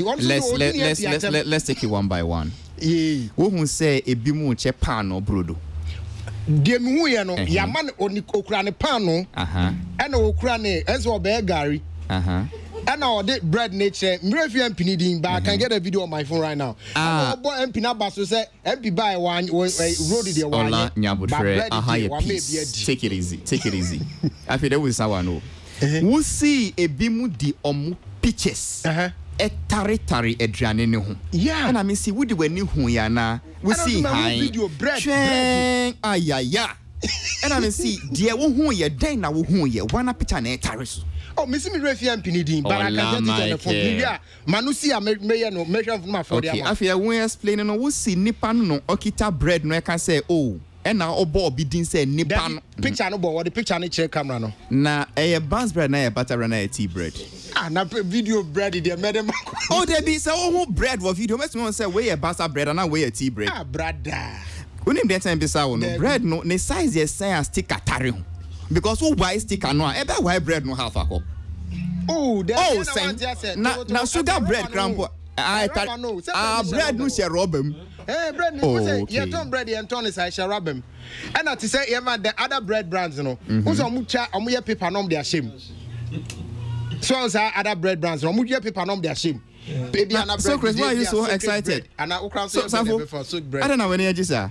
let's take it one by one who say ebi mu che pan or brodo de mu ye no ya man oni okura ne pan no and okura ne enso be gari And now the bread nature. If you MP needing, but I can get a video on my phone right now. Boy MP na baso say MP buy one road the one. Ola nyabotfre aha ye peace. Take it easy. I feel that we saw no. We see a bimu di omu pictures. Tari aduane ne ho. Yeah. And I mean see we di wani hu ya na. We see high video bread. Ayaya. And I mean see dear wo hu ye den na wo hu ye wana picture na tare so. Oh, Miss Refian Pinidi, but I can get it on the phone. Yeah, Manusia may no measure of my phone. Okay, I feel we explaining no we see nipan no okita bread no I can say oh and now obo be din say nipan picture no bo the picture no check camera no. Na buns bread na butter na tea bread. Na video bread dey made them. Oh there be say oh bread for video make me say we butter bread and now we tea bread. Brother. We need that time be say no bread no ne size yes say stick atare ho. Because who white sticker no ebe white bread no half ako. Oh na sugar bread crampo bread no share robem. Bread no say you turn bread and turn is share robem. And I say even the other bread brands no who so mucha omuye paper nom their shame. So other bread brands no muye paper nom their shame. Baby and bread. So Chris, why are you so excited? And I before so bread. I don't know when you just I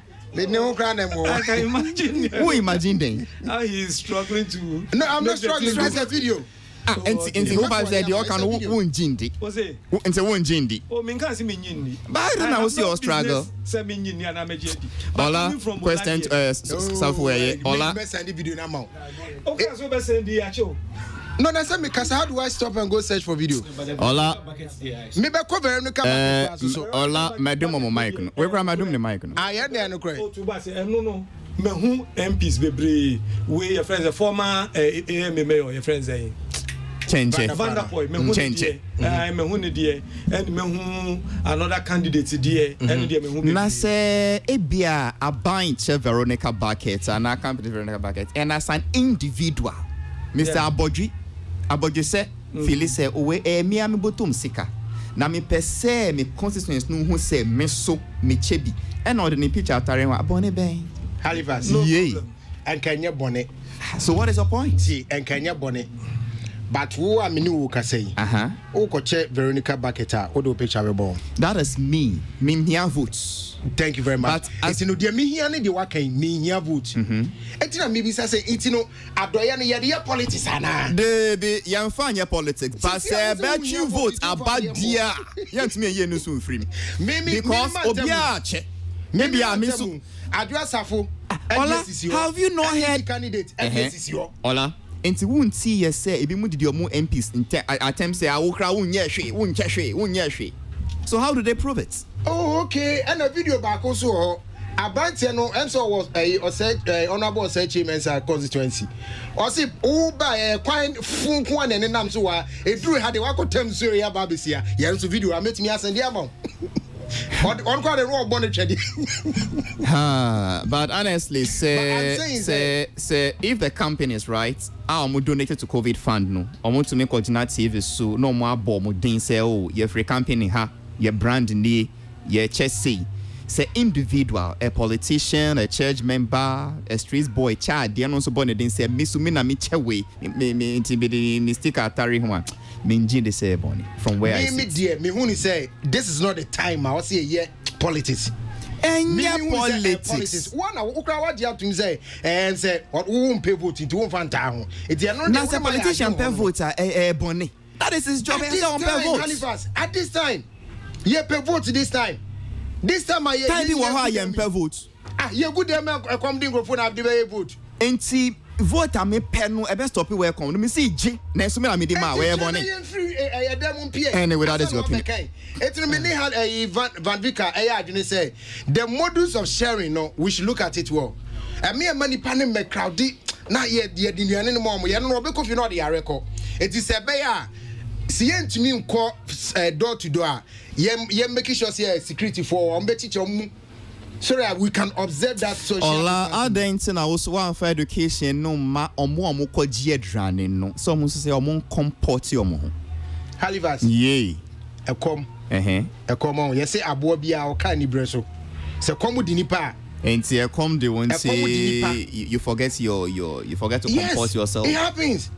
can imagine. Who imagine then? How he is struggling to. No, I'm not struggling. Try the video. And who said you can won jindi? What's it? And say won jindi. Oh, me can't see me jindi. But I don't know what's your struggle. Say me jindi and I'm a jindi. Ola, question software. Ola. Send the video now. Okay, so be send the actual. No, that's me. Cause how do I stop and go search for video? Ola. Me be cover no camera. Ola, madam on mic no. We grab madam the mic no. Ah, yeah, no cry. Oh, to say no. Me who MPs bebre. We your friends, the former AM mayor, your friends say. Change. Vanderpoy, me who change. Me who ne die, and me who another candidate die, and die me who. Na say ebia aban che Veronica Bucket and I company Veronica Bucket, and as an individual, Mr. Abodji say feel say owe me am botum sika. Na me pese me constituents no who say me so me chebi. And all the picture atare wa abone ben. Halifax. No problem. And Kenya bonnet. So what is your point? See, and Kenya bonnet. But who am I new can say? Who could check Veronica Bucketa or do picture born? That is me. Me here votes. Thank you very much. But as you know, dear me here the working me here vote. It's not maybe say it's no adoyana ya politics ana. Baby, you find your politics. But say bet you vote about dear. Yet me here no soon free. Because obiache. Maybe I miss address afo. Have you not heard candidate? Ola. Enti won see yes say ebi mu did your MPs attempt say awokra wonye hwe. So how do they prove it? Oh, okay. And a video back also Abante no enso was honorable chairman constituency. Or see who by quite fun kwan and nam so e duru had the wakotem so ya babisia. Ya so video I met me as and amount. On quite a raw bonnet. But honestly, say if the company is right, I am donated to COVID fund no. I want to make alternative so no more bomb din say oh your free company your brand ni your chessy. Say individual, a politician, a church member, a street boy, child, they are not so born and say misumina me chewe me stick atari one. Minjin they say Bonnie from where I see. Dear, me who say this is not the time. I will say yeah politics. And yeah politics. One what you have to say and say what won't pay vote into one fantasy. It's not a politician pay vote Bonnie. That is his job. At this time, yeah pay vote this time. This time I time you pay vote. Yeah good them come ding phone have the vote. Enti vote a me pen no e be stop we come. Me see G na so me na me di ma we Bonnie. Anyway, that is your opinion. It's me had a Van Vika adwene say the models of sharing no we should look at it well. And me money panel me crowdy na ye the nuane no mo ye no be coffee no the record. It is a bear see ntumi nko door to door. Ye making sure say security for on be teacher so that we can observe that social. Ola, other thing I also want for education no ma omo ko ji adrane no. So mo say omo comport omo. Halifax. Yay. E come. E come on. You say abo bia o ka ni breso. Se come di nipa. Enti e come they won't say you forget you forget to comport yourself. It happens.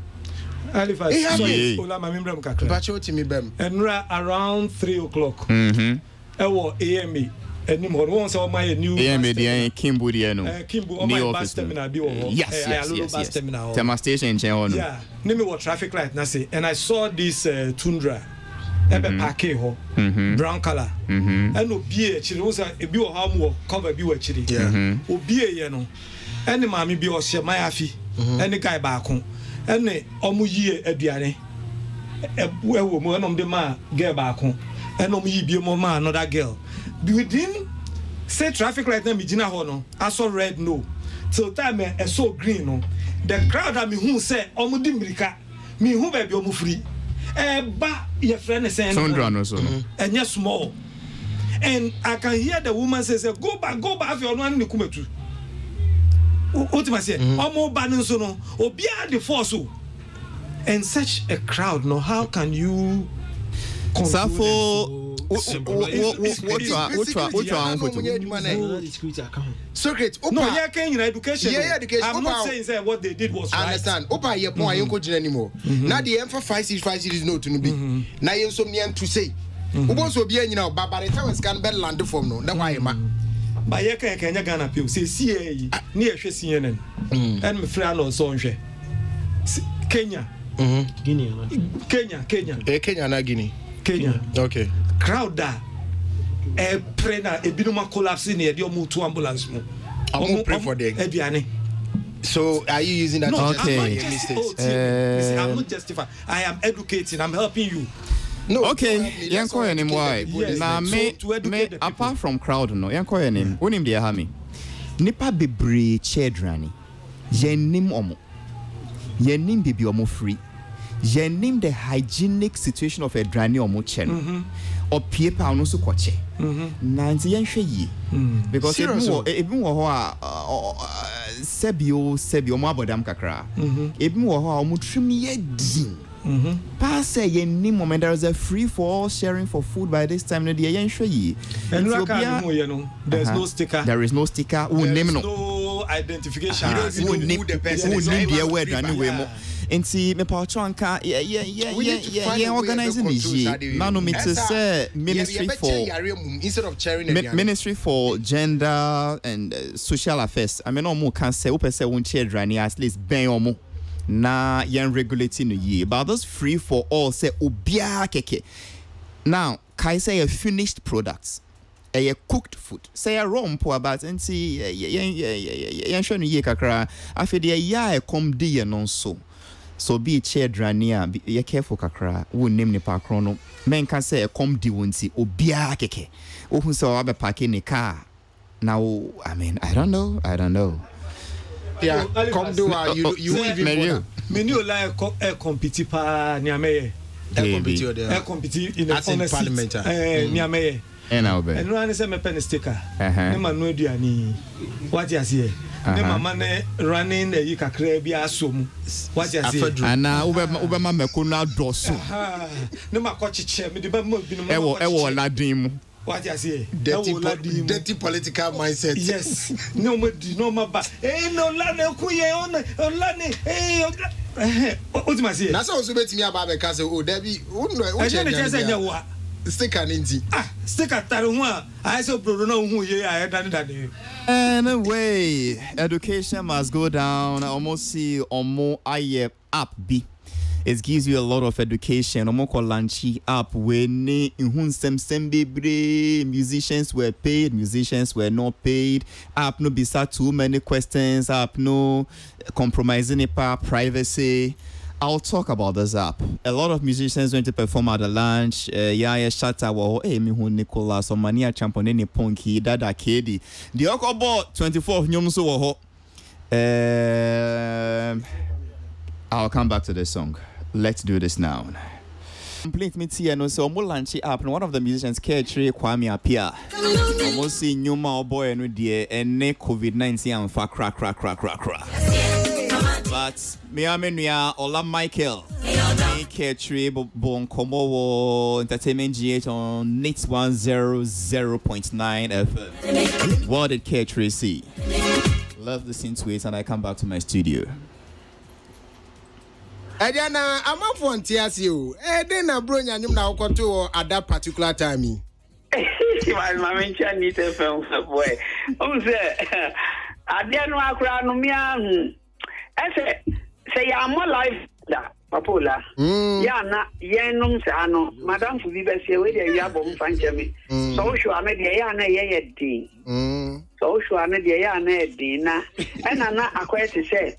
Halifax. Yeah. Sorry, Ola Mamimbrem Kakra. Bacho Timmy Bem. And around 3 o'clock. Mm-hmm. AME. And one say my new AME the Kimbo the no. Kimbo on my bus terminal be yes. Tema station in Chennai. Yeah. Name what traffic light na say. And I saw this Tundra. Ebe parke ho. Brown color. And obi e chiri wo say ebi wo ha mo cover bi wo chiri. Yeah. Obi e ye no. Ene maami bi o hye mayafi. Ene guy baako. Ene omu yie aduane. Ewo mo enom de ma girl baako. Enom yi bi mo ma another girl. Within say traffic light na me gina ho no. I saw red no. Till time I saw green no. The crowd that me who say omu di mirika. Me who baby omu free. Ba your friend is saying and yes small. And I can hear the woman say go back if you're not in the kumetu. What am I saying? Omo banin so no obia the force and such a crowd no how can you Safo Secret. No, yeah, can education. Yeah, education. I'm not saying that what they did was right. Understand. Opa ye point you go anymore. Now the emphasize 5 cities no to no be. Now you so near to say. Ubo so be anyina ba by the time scan bell land form no. That why ma. Ba ye kan Kenya Ghana pio say CA na ye hwe CNN. And me frɛ no so nhwɛ. Kenya. Guinea. Kenya na Guinea. Kenya. Okay. Crowd da pray na ebinuma collapse na e dey omo to ambulance mo. I'm pray for them. Aduane. So are you using that to justify your mistakes? I'm not justifying. I am educating. I'm helping you. No. Okay. Yanko your name why? Na me apart from crowd no. Yanko your name. Wonim dey ha me. Nipa bebre chedrani. Yenim omo. Yenim bibi omo free. Yenim the hygienic situation of a drani omo chen. Or paper no so kwache. Nanti yenhwe yi. Because even wo ho sebio mo abodam kakra. Even wo ho omo trim ye din. Pass ye moment there is a free for all sharing for food by this time no dey yenhwe yi. And there's no sticker. There is no sticker. Name no identification. You don't even know who the person is. The word anyway. Nti me pa chanka organizing this na no me to say ministry for gender and social affairs. I mean no more can say open say one children at least ben omo na yen regulating no ye but those free for all say obia keke. Now kai say a finished products a cooked food say a raw mpo about nti yen hwe no ye kakra afede ya e kom de ye non so be chedrania be careful kakra wo nim ni pa krono men kan say e kom di wonti obia keke ohun say wa be park in car now I mean I don't know yeah come do you even many like compete pa ni ameye compete in the parliament ni ameye and run say me pen sticker me man no aduani what you see ne mama ne running e kakra bia asom what you see ana ube ma meko na doso ne makochiche me de ba mo bi no ewo ladin mu what you see dirty political mindset yes no mo di no ma ba no la na ku ye on la ni what you see na so betimi aba be ka say o da bi o che sticker ninti sticker tare ho I say bro no hu ye I dan anyway education must go down almost see omo aye app b it gives you a lot of education omo ko launchi app we ni hunsem sembebre musicians were paid musicians were not paid app no bisa too many questions app no compromising privacy. I'll talk about this app. A lot of musicians went to perform at the lunch. Yeah, Shatta wo me hu Nicolas or Mania Champone ni Ponky Dada Kedi. The Okobo 24th nyom so wo ho. I'll come back to this song. Let's do this now. Complete me tia no so mo lunch app and one of the musicians Ketri Kwame Apia. Almost see nyuma boy no die ene COVID-19 am fa crack. But me amenua Ola Michael Ketri bon komo entertainment GH on Nix 100.9 FM. What did Ketri see? Love listening to it and I come back to my studio. Adiana, I'm up for NTSU. Then a bro, and you now got to at that particular time. My mammy need a film boy. Oh, sir. I didn't know I cried no me. I say, I'm more life. Papola. Na yenum sano. Madam to be best away the yabom fanchemi. So sure I made the yana ye din. So sure I made the yana dina. And I'm not acquired to say.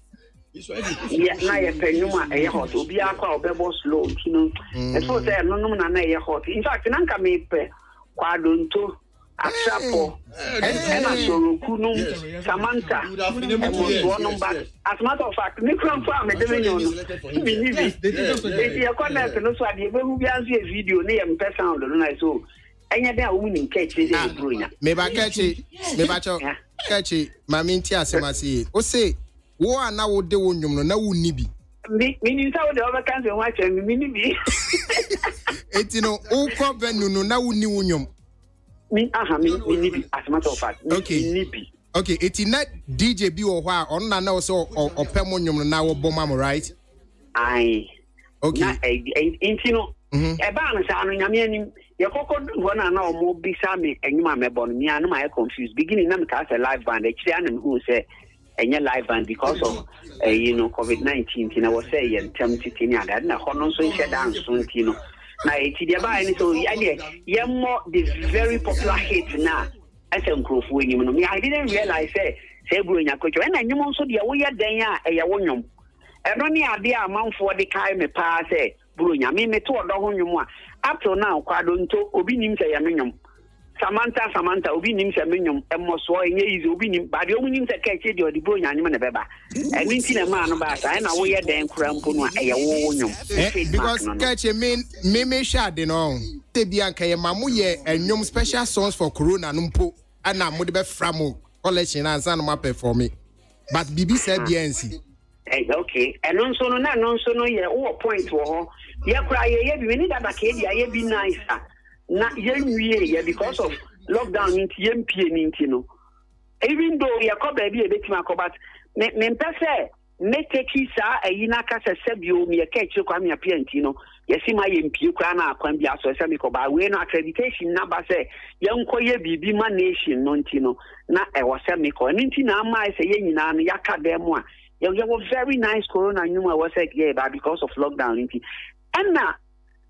Yeah, na ye penuma a hot. Ubi aqua bebo slow, you know. And so say no na hot. In fact, Nanka me pe quadunto. Atrapo and a Sorokunu, Samantha, and was one back. As a matter of fact, Nikram Farm, a dominion. If you are connected, and also I will be as a video near and pass sound, and I saw. And yet, they are winning catch it. Maybe I catch it, maybe catch it, Mamintia Samasi. Or say, war now would do you know, Nibi. Meaning, how the other country watch and Minibi. It's no, all crop and no, now new. Me, as a matter of fact. Okay, it's not DJ B or why on now so or Pemonium now bomb, right? Aye. Okay. Intino. A balance on Yamin. Your cocoa one and now more besame and you are born me and I confused. Beginning them cast a live band, a Chian who say a live band because of COVID-19. I was saying, tempting that and a honor so shut down soon, Tino. Now, it's the so yeah, more this very popular hit now. As a group winning, I didn't realize say Brunia coach, and I knew also the way there a yawonium. And only idea amount for the kind of pass, Brunia, me to a dog on you more. Up to now, Quadunto, Obinim say Yaminium. Samantha, Obinim Saminium, and most war in years Obinim, but the only that catch it or the Brunia and Beba. And in a man about I know where then Crampuna a yawonium. Because catch a me shad, you know. Te Bianca, Mamuye, and young special songs for Corona Numpo, and now would be Framo, collection and Sanoma for me. But Bibi said BNC. Okay, and also no, yeah, all point to her. Yeah, cry, we need that Acadia, be nice. Not young because of lockdown into MP. Even though you are baby a bit macro, but Mempese, make a kisa a Yinaka Sebio, me a catch you come your piantino. Yes, my MP Crana, Quambia, so Samico, by way no accreditation number say, young Koye be my nation, Nontino, not a was Samico, and Intina, my say, Yaka Demoa. You were very nice Corona, you was like, yeah, but because of lockdown. And now,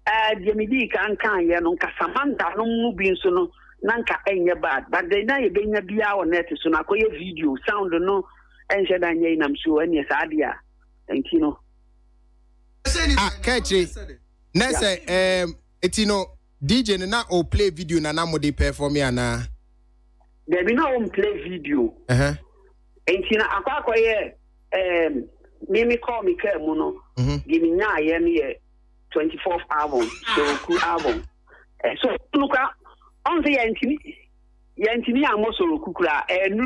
Jamidi can no Samantha, no moving so Nanka ain't bad, but they know you're being a be our net so now video sound no and said I'm sure and yes idea and catch it. Next it's DJ na o play video na na mo dey perform ya na there be no play video and akwa me call me care muno give me nya ye me 24th album, so cool album. So look on the Yantini almost so kukura and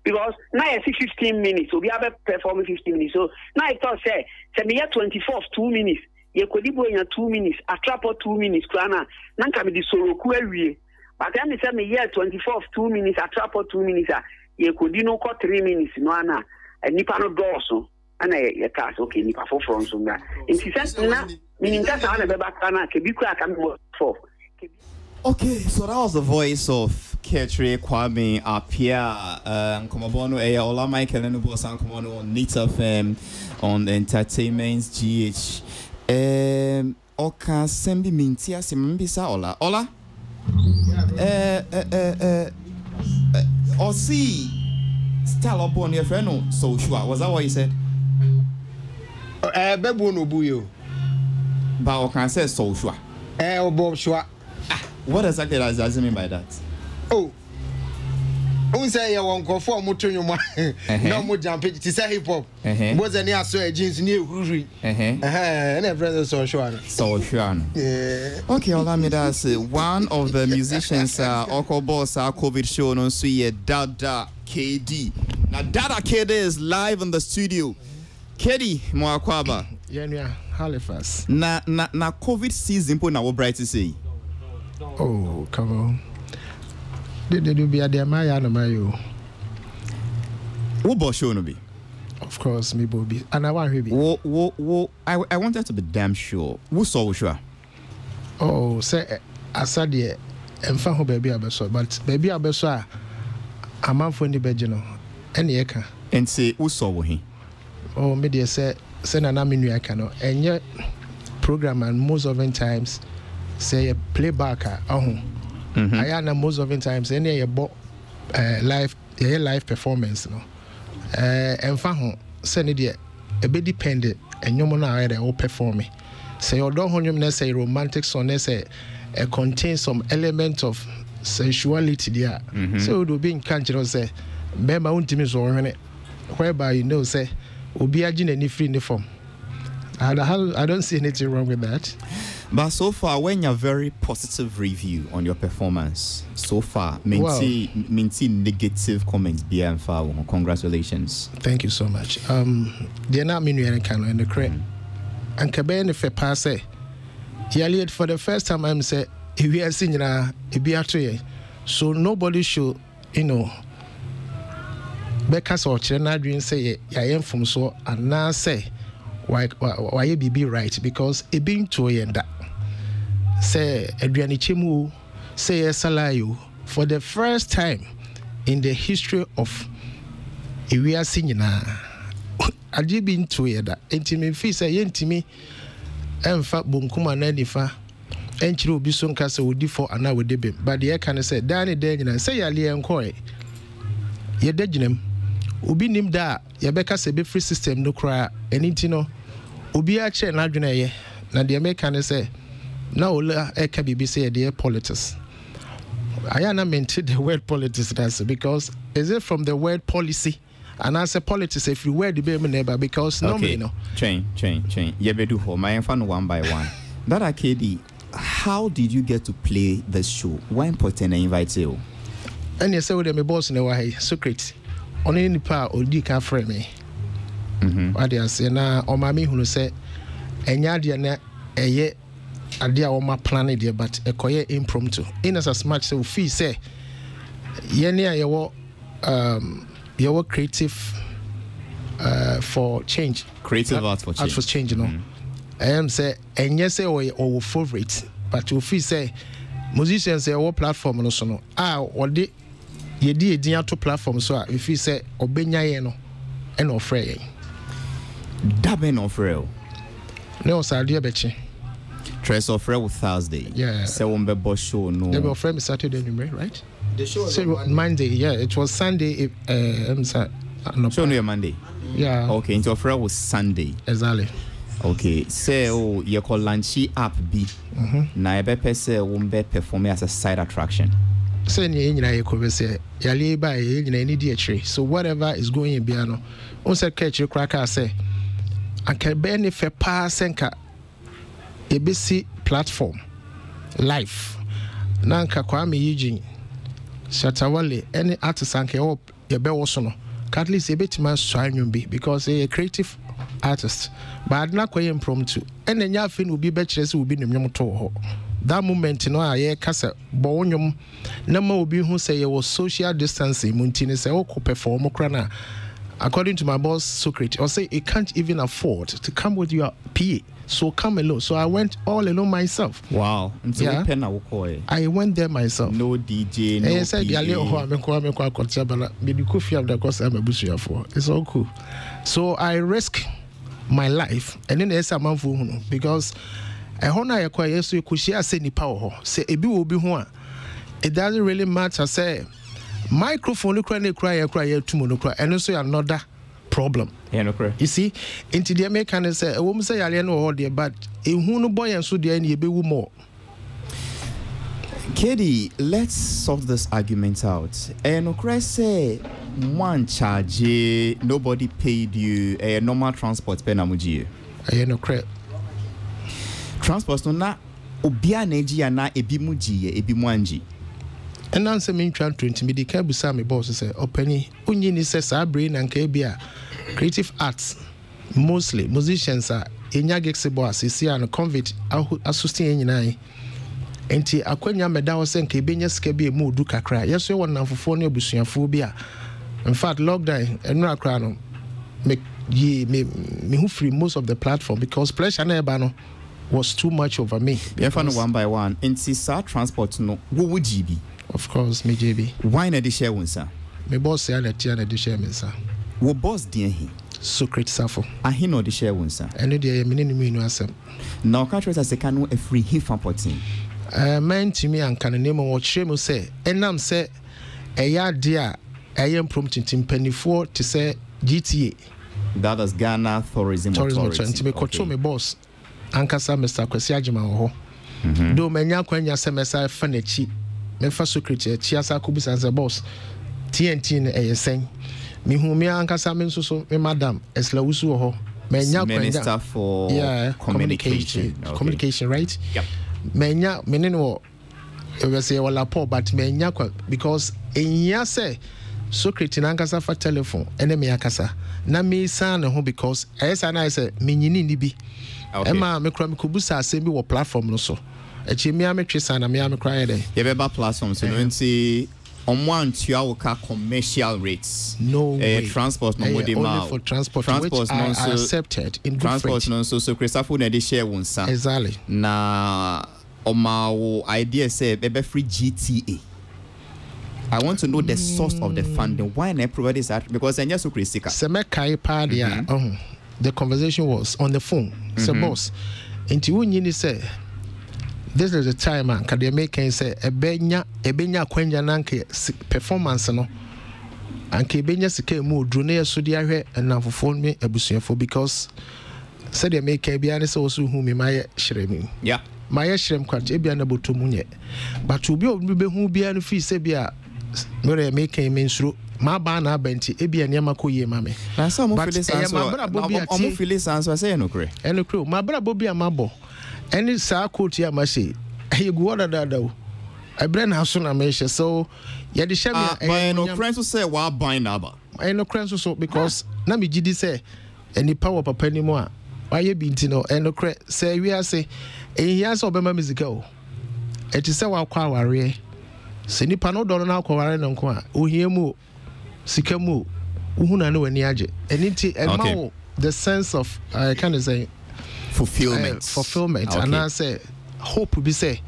because now I see 15 minutes, so we have a performing 15 minutes. So now I thought say me 24th 2 minutes, you could be in 2 minutes, a trap 2 minutes, Krana, Nanka the solo query. But then they said me 24th 2 minutes, a trap 2 minutes, you could no 3 minutes, no ana, and Nipano Dorso, and a cast okay, Nipa for France. And she said, meaning that's how okay, so that was the voice of Ketre Kwame Apia, Komabono, Ola Michael, and Bosan Komono on Nita FM on Entertainment GH. Oka Sembi Mintia Simbisa Ola. Osi style upon your friend, so sure. Was that what you said? Bebu no buyo. But I can say so sure. Bob sure. What exactly does it mean by that? Oh, who say you won't go for much in your mind? No more jumping to say hip hop. Was any answer jeans new hurry? And everything so sure. So sure. Okay, allow me to say one of the musicians, Oko Boss, our COVID show on Suye Dada KD. Now, Dada KD is live in the studio. KD Mwakwaba. Yeah, Halifax. Na COVID season po na wo bright say. Oh, come on. Did you be at the Maya no mayo? Wo bo show no be? Of course, me Bobby. And I want to be. I wanted to be damn sure. Who saw sure? Oh, say I said yeah, and found baby abeso, but baby abeso a man for the bedino. Any eka. And say who saw him? Oh, media say na minu eka no. And yet program and most of the times say a playback I am most of the times any live performance no. And found send it a bit dependent and you want to perform. Say you don't want to say romantic song, say contain some element of sensuality there. So it will be in country say, "Bema untimis or whereby you know say, "Ubi agin any free uniform." I don't see anything wrong with that. But so far, when you're very positive review on your performance, so far, maintain negative comments and far. Congratulations. Thank you so much. They're not mean you can in the crate. And Kaben if a pass yali for the first time I'm say if we are singing a beatre. So nobody should, Becca's or China dream say I am from so and now say why you be right because it being to end that. Say Adriani Chimu, say Salayu, for the first time in the history of we are singing. I did been to that. Intimate fee say yentimi, and fat bunkuma nanifa, and chill be soon castle would differ and I would debate. But the air can say, Danny Daniel, say Ali and Coy. Ye dejinem, Ubi nim da, Yabeka se be free system no cry, and intino, Ubi a chair nadrina, na the American say. Now, I can be say dear politics. I am meant the word politics because is it from the word policy? And I say politics if you wear the baby neighbor because okay. No. Chain. You better do my fan one by one. That KD, how did you get to play this show? Why important I invite you? And you say with my boss in the way secret. Only in the part or you can frame me. What they say now, or mammy who say, and yadia a ye. Idea on my planet there, but a quiet impromptu. In as much so fee say, Yenia, your creative for change. Creative art for change. Art for change, you know. I am say, and yes, say, or favorite, but you fee say, musicians say, what platform and also no. Or the ye did to platform, so if you say, Obenya, and or frey. Dabbing of real. No, sir, dear Betchy. Trace of Real Thursday. Yeah. So on the show, no. They were friends Saturday anyway, right? The show was Monday. Yeah, it was Sunday. No, show no Monday. Yeah. Okay, into Real was Sunday. Exactly. Okay, so you call Lunchy app B. Na ebe pese wumbe perform as a side attraction. Say you could say yali by any tree. So whatever is going in piano, on say catch your cracker say, I can benefit pass senka. ABC platform life nanka Kwame Eugene Shatawale any artist anke up ye be woso no at least a bit man swanyum be because a creative artist but na kwye impromptu and nya afin will be better will be nwom to ho that moment no aye kasa bo nwom na ma obi hu say ye was social distancing muntini say o perform kra na according to my boss Secret or say it can't even afford to come with your PA. So come alone. So I went all alone myself. Wow. Yeah. I went there myself. No DJ, no PA. It's all cool. So I risk my life and then there's a man for because I honor acquire so you could share say ni power. Say ebi will be one. It doesn't really matter. Say microphone cry tomorrow cry and also another problem. Yeah, no correct. You see, into the American say a woman say alien or there, but a who boy and so there any be more. Katie, let's sort this argument out. And Okra say one charge, nobody paid you a normal transport penamuji. No crap. Transport no na obia neji ana ebimuji ebimuanji. And answer me trying to intimidate Kabusa, my boss say, Openny, Unyin says, our brain and Kabia. Creative arts, mostly musicians are in Yagexebo, CC and convict, assisting in I. Enti akwenya medawo senke benya skabi mu du kakra. Yes, you want for phone busuya phobia. In fact, lockdown and no akra no. me who free most of the platform because pressure na eba was too much over me. Because, one by one. In Sisa transport no, who would GB? Of course, me GB. Why na di share one sir? Me boss say na tia na di share me sir. Wo boss dear he? Secret Safo. He no di share one sir. Eno dia me ni no asem. Now countries as a canu a free he fan potting. Man to me and can name what shame say. Enam say a yard dear I am prompting penny-4 to say GTA. That is Ghana Tourism Authority. To me control me boss. Ankasa Mr. Kwesi Ajima ho. Do menya kwanya se mesa fanechi. Me fa secretary chiasa kubusa as a boss. TNT na esen. Me hu me ankasa me nso me madam Esla Wusu ho. Menya kwanya Minister for Communication. Okay. Communication, right? Yep. Menya menene we say wala po but menya because enya say secretary nankasa fa telephone ene me akasa na me san ne ho because esa na say menyini ni bi. Emma me kura me kubusa asem bi wo platform no so. Echi me ametwe san na me amekra ye dey. Ye beba platform so no nti on ka commercial rates. No way. Transport no mode ma. Only for transport which I accepted in transport no so Christopher na dey share one sa. Exactly. Na o idea say bebe free GTA. I want to know the source of the funding. Why not provide this? Because I just so crazy. The conversation was on the phone. So boss, until you say this is the time man can they make say ebenya kwenya nanke performance no and ebenya sike mu drone so dia hwe na fofo me abusuafo because said they make bia ne so so hu me my shremi. Yeah. My shrem kwat bia na botomu nye. But obi be hu bia no fi se bia mere make me nsuro ma ba na abenti ebia niam akoye ma me na so mo feel sense o feel sense say no kre ma bra bobi amabo any sa coat ya ma say e go order da o ebre na so na me hye so ye de hye me no friends so say wa ban na ba no friends so because na me gidi say any power papa ni mo a wa ye bi ntino no kre say we are say e ya so obema music o e ti say wa kwa aware se nipa no do na akware no nko a ohia mu sika mu uhuna no wani age eniti emma the sense of I kind of say fulfillment okay. And I say hope be say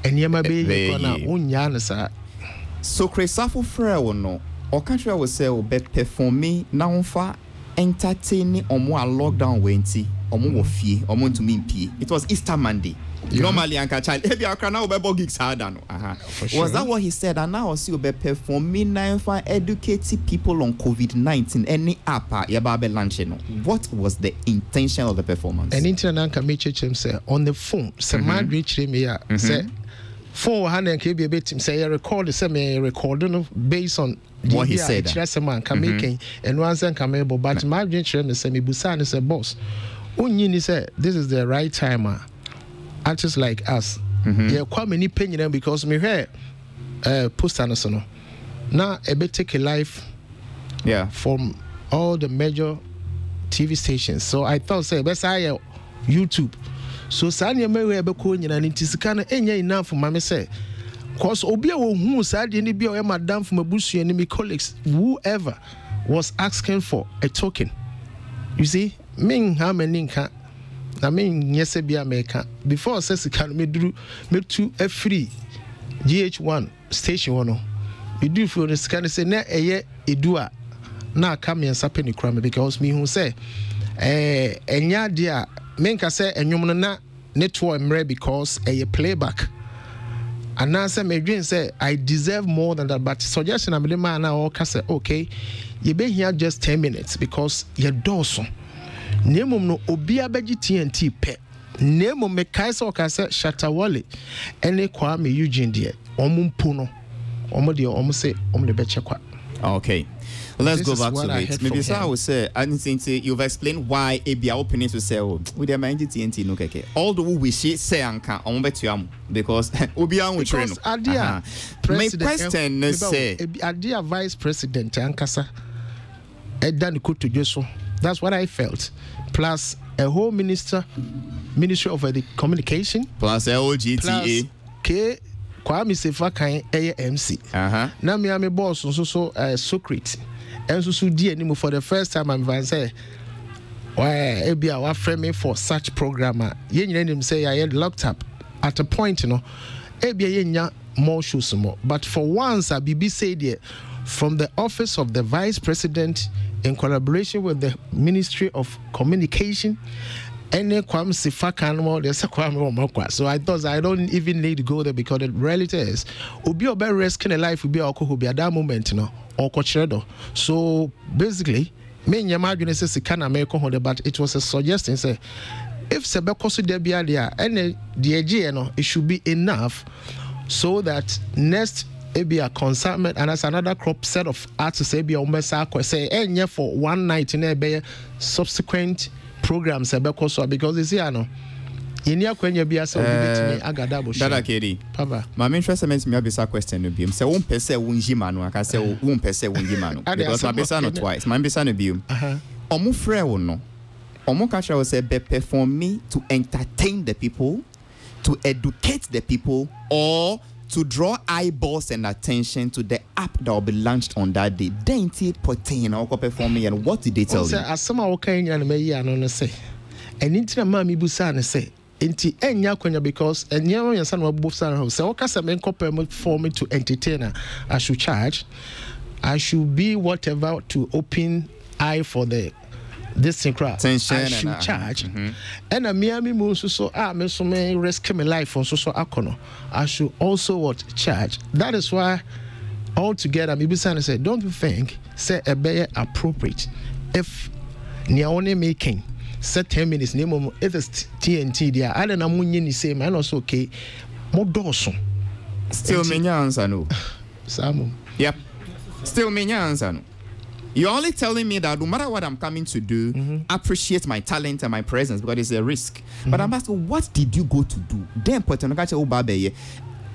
enyema be ko na unya na sa so Christopher Frere no o country will say o be performing na onfa entertaining omo a lockdown wenti omo wo fie omo ntumi mpie. It was Easter Monday. Normally anka child ebi akra na obe gigs harder no sure. Was that what he said? And now see obe performing na for educating people on COVID-19 any app ya ba be launch no. What was the intention of the performance? And internet anka me chechem say on the phone say man reach me ya say phone hand and kb be team say record say me recording based on what he said. Just man can making and once and come able but man reach me say me busa say boss unyi say this is the right time. Artists like us, yeah, quite many penny because me hear post no. Now a bit take a live, from all the major TV stations. So I thought say best I YouTube. So Sanya me we be ko nyina nti sika na enya enough for mama say. Cause obi a wo hu sa de ni bi o madam from abusu and me colleagues whoever was asking for a token. You see, me how many can I mean, yes, be America. Before says can me do me to a free GH1 station one. We do for the scan say na eye edua na come and sapeni crime because me who say enya dia menka say enwom na network mre because playback. And now say me dream say I deserve more than that, but suggestion I'm the man now say okay, you be here just 10 minutes because you doso. Nemo no obia beji TNT pe. Nemo me kaisa okase Shatawale ene kwa me Eugene de omumpo no omo de omo say omo de beche kwa. Okay. Let's go back to it. Maybe so I would say I think you've explained why ABA openings to say with their mind TNT no keke. Although we say anka omo betu am because obia won train. My question is say Adia Vice President ankasa Edan Kutu Joso. That's what I felt. Plus a whole Ministry of the Communication. Plus LGTA. Plus K. Kwame Sefa kan MC. Na me boss so Socrates. and so di anymore for the first time I'm van say why ebia wa frame me for such programmer yen him say I had locked up at a point ebia yenya more shoes more but for once a BB said there from the office of the vice president in collaboration with the Ministry of Communication any kwam sifakan mo there's a kwam mo so I thought I don't even need to go there because the reality is obi obe risking a life obi akọ be at that moment or kochedo so basically me nyama adwene say sika na me ko ho but it was a suggestion say if sebeko so there bia there and the age it should be enough so that next be a consignment and as another crop set of artists be a umesa say enye for one night in a subsequent programs ebeko so because you see yenia kwanya bia say obetimi agada bo Dada Kedi papa my interest meant me abisa question no biom say won pese won jima no aka say won pese won jima no because my bisa no twice my bisa no biom omo frɛ wo no omo ka try say be perform me to entertain the people to educate the people or to draw eyeballs and attention to the app that will be launched on that day. Then it pertain or performing and what did they tell you? As some are kind and may I say, and into the mammy busan say, into enya kwenya because and your son will busan house. So okay, some permit for me to entertain. I should charge. I should be whatever to open eye for the this thing crowd. I should charge. And a Miami moves so me so may risk my life on so akono. I should also what charge. That is why altogether maybe Sana said, don't you think say a better appropriate if only making set 10 minutes name it is TNT there. I don't know munyi same and also okay. More dorsum. Still me answer no. Samu. Yep. Still me answer no. You're only telling me that no matter what I'm coming to do, appreciate my talent and my presence because it's a risk. But I'm asking, what did you go to do? Then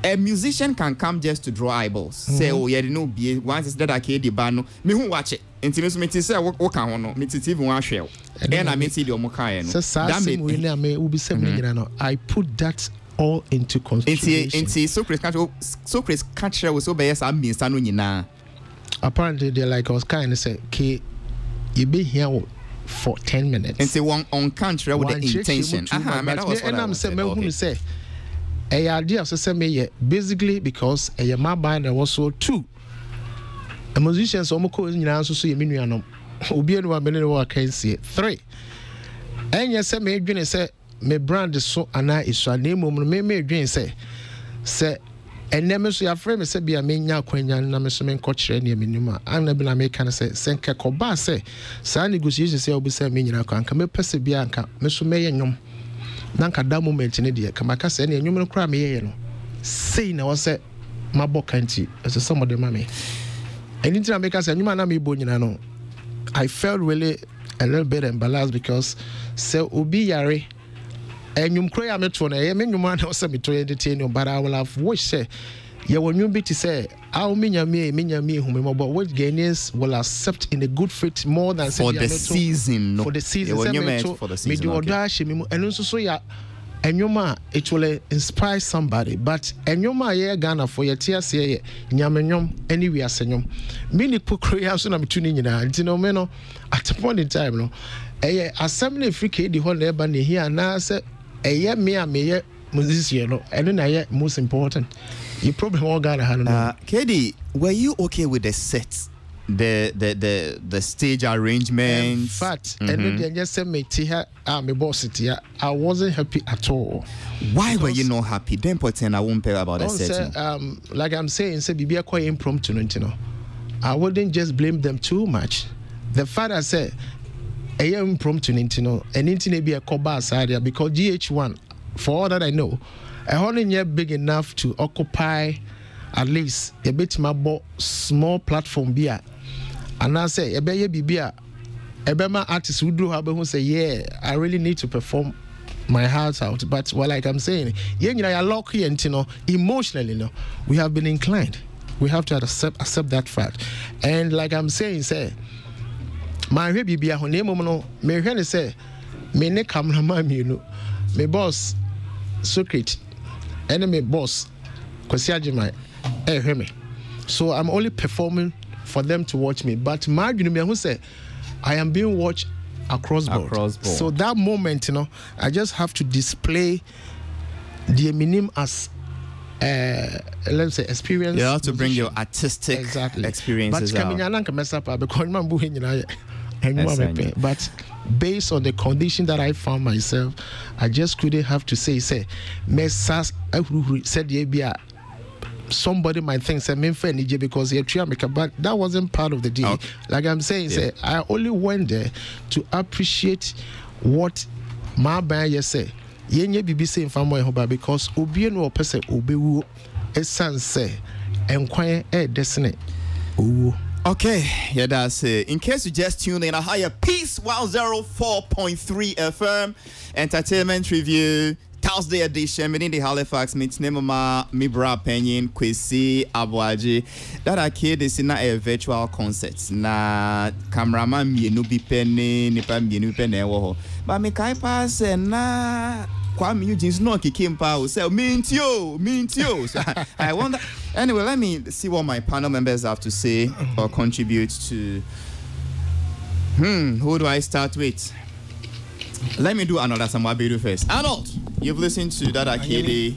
a musician can come just to draw eyeballs. Say, oh, yeah, no, be once it's that I can't debano. Me who watch it. Intimacy me say what can one me to even one shell. And I may see the Omokai. I put that all into consideration. Socrates catch her was so bad as I mean Sanuna. Apparently they like us kind of say okay you be here for 10 minutes and say one on country with the intention and I'm saying who say a idea say me basically because a my band also two a musician so moko nyina so ye menuanom obi enu abene no can see 3 and you say me dwene say me brand so ana isu anemu me dwene say and never so your friend said be a menya kwenya na me so men kochire ne menuma an be na me kan say senke koba say sa negotiation say obi say me nyina kan ka me pese bia anka me so me yenyom na nka da moment ne de ka maka say ne enyom no kra me ye no say na wo say maboka nti as some of the mame anything na make say enyom na me bo nyina no I felt really a little bit embarrassed because say obi yare and you cry am to na ye me nyuma na say me to entertain but I will have wish say ye won you be to say how me hu me but what Ghanaians will accept in a good faith more than for the season for the season for the season me do dash me and so ya enyoma it will inspire somebody but enyoma ye Ghana for your tears ye nyamenyom anywhere asenyom me ni pokroya so na me tuni nyina nti no me no at the point in time no assembly Africa di ho na eba na here na say me musician no and na ye most important you problem all Ghana ha no KD were you okay with the set the stage arrangement in fact and then just say me here me boss it here I wasn't happy at all. Why were you not happy? Then pretend I won't pay about the setting. Like I'm saying say bibia quite impromptu no I wouldn't just blame them too much. The father said I am impromptu no and intine be a coba side because GH1 for all that I know a only yet big enough to occupy at least a bit my small platform beer and I say a be bibia ebema artists who do have who say yeah I really need to perform my heart out but like I'm saying I lock here and emotionally we have been inclined we have to accept that fact and like I'm saying say my bibia ho name no me hwe say me ne cameraman me boss Secret and me boss Kwasi Ajimai me so I'm only performing for them to watch me. But my who say I am being watched across board. So that moment, I just have to display the minimum as let's say experience. You have to bring your artistic experiences out. But based on the condition that I found myself, I just couldn't have to say said somebody might think because but that wasn't part of the deal. Okay. Like I'm saying, say I only went there to appreciate what my band say. Yenye BBC infamo hoba because obie no person obewu esan say enquire destiny. Okay, yeah, that's it. In case you just tuned in, a higher Peace 104.3 FM Entertainment Review Thursday edition. Me in the Halifax meets Nemama Mibra Penyin Kwesi Abuaji. That a kid is in a virtual concert. Na cameraman mienu bi penny nipa mienu penny wo. But me kai pass na Kwame Eugene's no came power say mintio. So I wonder. Anyway, let me see what my panel members have to say or contribute to. Who do I start with? Let me do another Samwabiru first. Arnold, you've listened to that Akede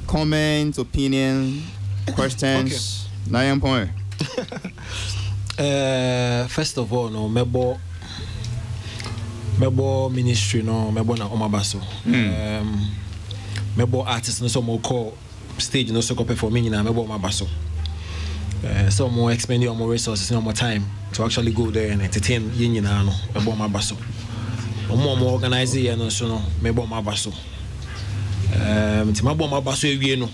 comments, opinion, questions. Okay. 9 point. First of all, no mebo ministry no mebo na omabaso. Mebo artist no so mo call stage no so ko performing na mebo omabaso. So more expending more resources and more time to actually go there and entertain yin no mebo omabaso. More organize here no so no mebo omabaso. Ti mebo omabaso ewie no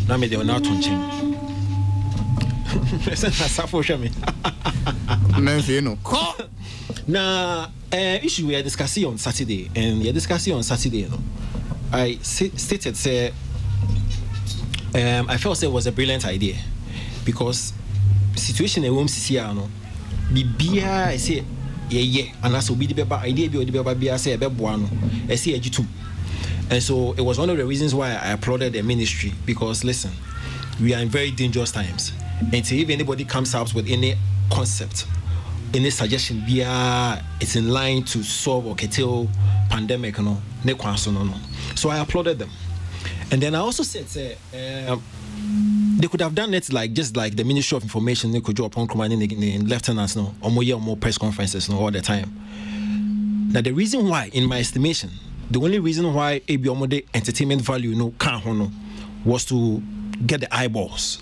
na me de na to nchen. Listen na safo hwe me. Menfi no. Now, issue we are discussing on Saturday, and we are discussing on Saturday. I stated, say, I felt it was a brilliant idea because situation in CCR, no, Bibia, I say, yeah, and that's what be the idea. Be the baby, I say, a bebuano, I say a G2, and so it was one of the reasons why I applauded the ministry because listen, we are in very dangerous times, and so if anybody comes out with any concept. Any suggestion it's in line to solve or curtail pandemic no. So I applauded them. And then I also said they could have done it like just like the Ministry of Information they could draw upon commanding in lieutenants no or more press conferences no all the time. Now the reason why, in my estimation, the only reason why ABOMODE entertainment value no can't was to get the eyeballs.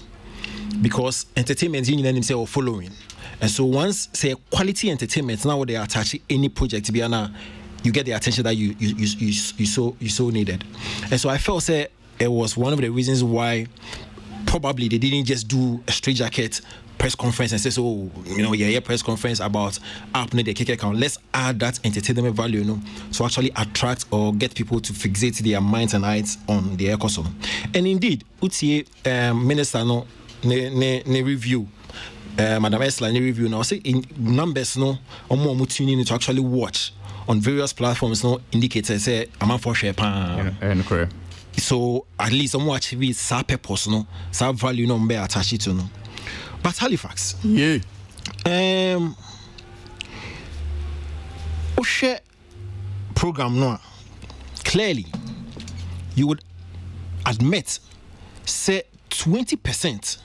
Because entertainment in themselves are following. And so once say quality entertainment, now they attach any project to be you get the attention that you so needed. And so I felt say it was one of the reasons why probably they didn't just do a straight jacket press conference and say so press conference about app the KK account. Let's add that entertainment value to actually attract or get people to fixate their minds and eyes on the ecosystem. And indeed, Utie minister ne review. Madam Esla review now say in numbers no or more tuning to actually watch on various platforms no indicators say I'm for share pan. So at least some watch with sa purpose no sa value no be attached to no. But Halifax. Yeah. Share program no clearly you would admit say 20%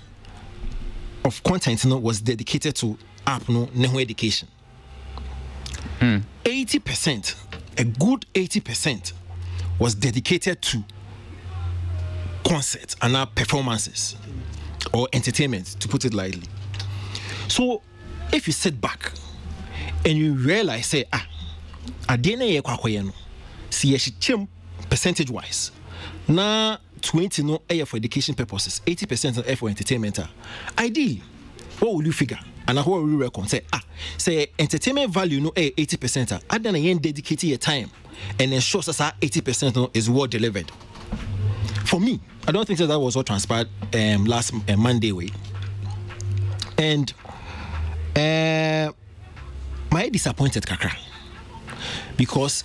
of content was dedicated to app Neho education. 80%, a good 80% was dedicated to concerts and performances or entertainment, to put it lightly. So if you sit back and you realize, say, percentage wise, now 20 no air for education purposes, 80% air for entertainment. Ideally, what will you figure? And how will you reckon? Say entertainment value no 80%. I then again dedicate your time and ensure that 80% is well delivered. For me, I don't think that was what transpired last Monday way. And my disappointed kakra because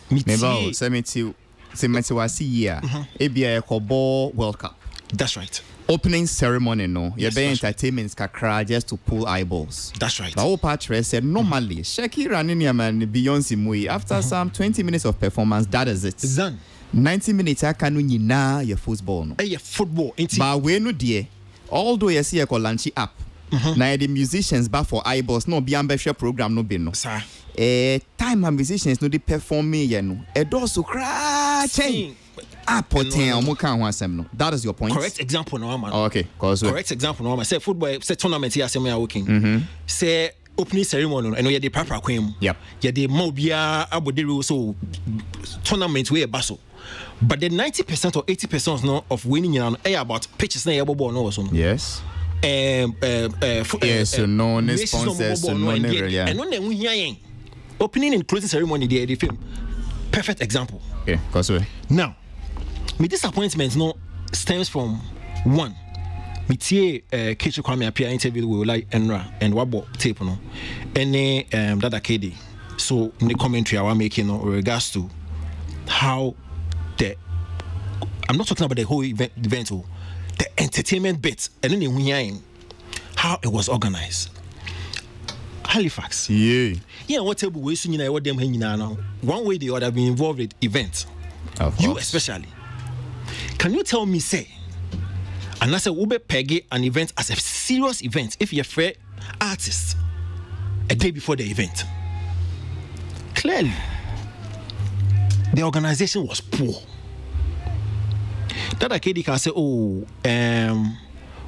World Cup. That's right. opening ceremony, no, you be entertainment kakra just to pull eyeballs. That's right. The whole patron said normally Shakira and Beyonce Mui after some 20 minutes of performance, that is it. It's done. 90 minutes I can win na your football. No. Your football. But we no dear. Although you see a launch up. Now the musicians back for eyeballs no be ambitious program no be no. Sir. Time and musicians no they perform me you know. A door so cry chain. That is your point. Correct example no man. Okay, correct example no man. Say football say tournament here say me are working. Say opening ceremony and you dey proper kwem. Yep. You dey mo bia abodere so tournament we baso. But the 90% or 80% no of winning you know about pitches na you ball no so. Yes. Yes, no sponsors no yeah. And when we opening and closing ceremony the film. Perfect example. Okay, now my disappointment no stems from one. Me tie Kechi Kwame appear interview with like Enra and Wabo tape no. Any that KD. So in the commentary I was making no regards to how I'm not talking about the whole event the entertainment bit and then how it was organized. Halifax. Yeah, whatever way soon you know what them hanging now. One way they other been involved with events. You especially. Can you tell me say and I say Ube Peggy an event as a serious event if you're a fair artist a day before the event? Clearly the organization was poor. That KD can say,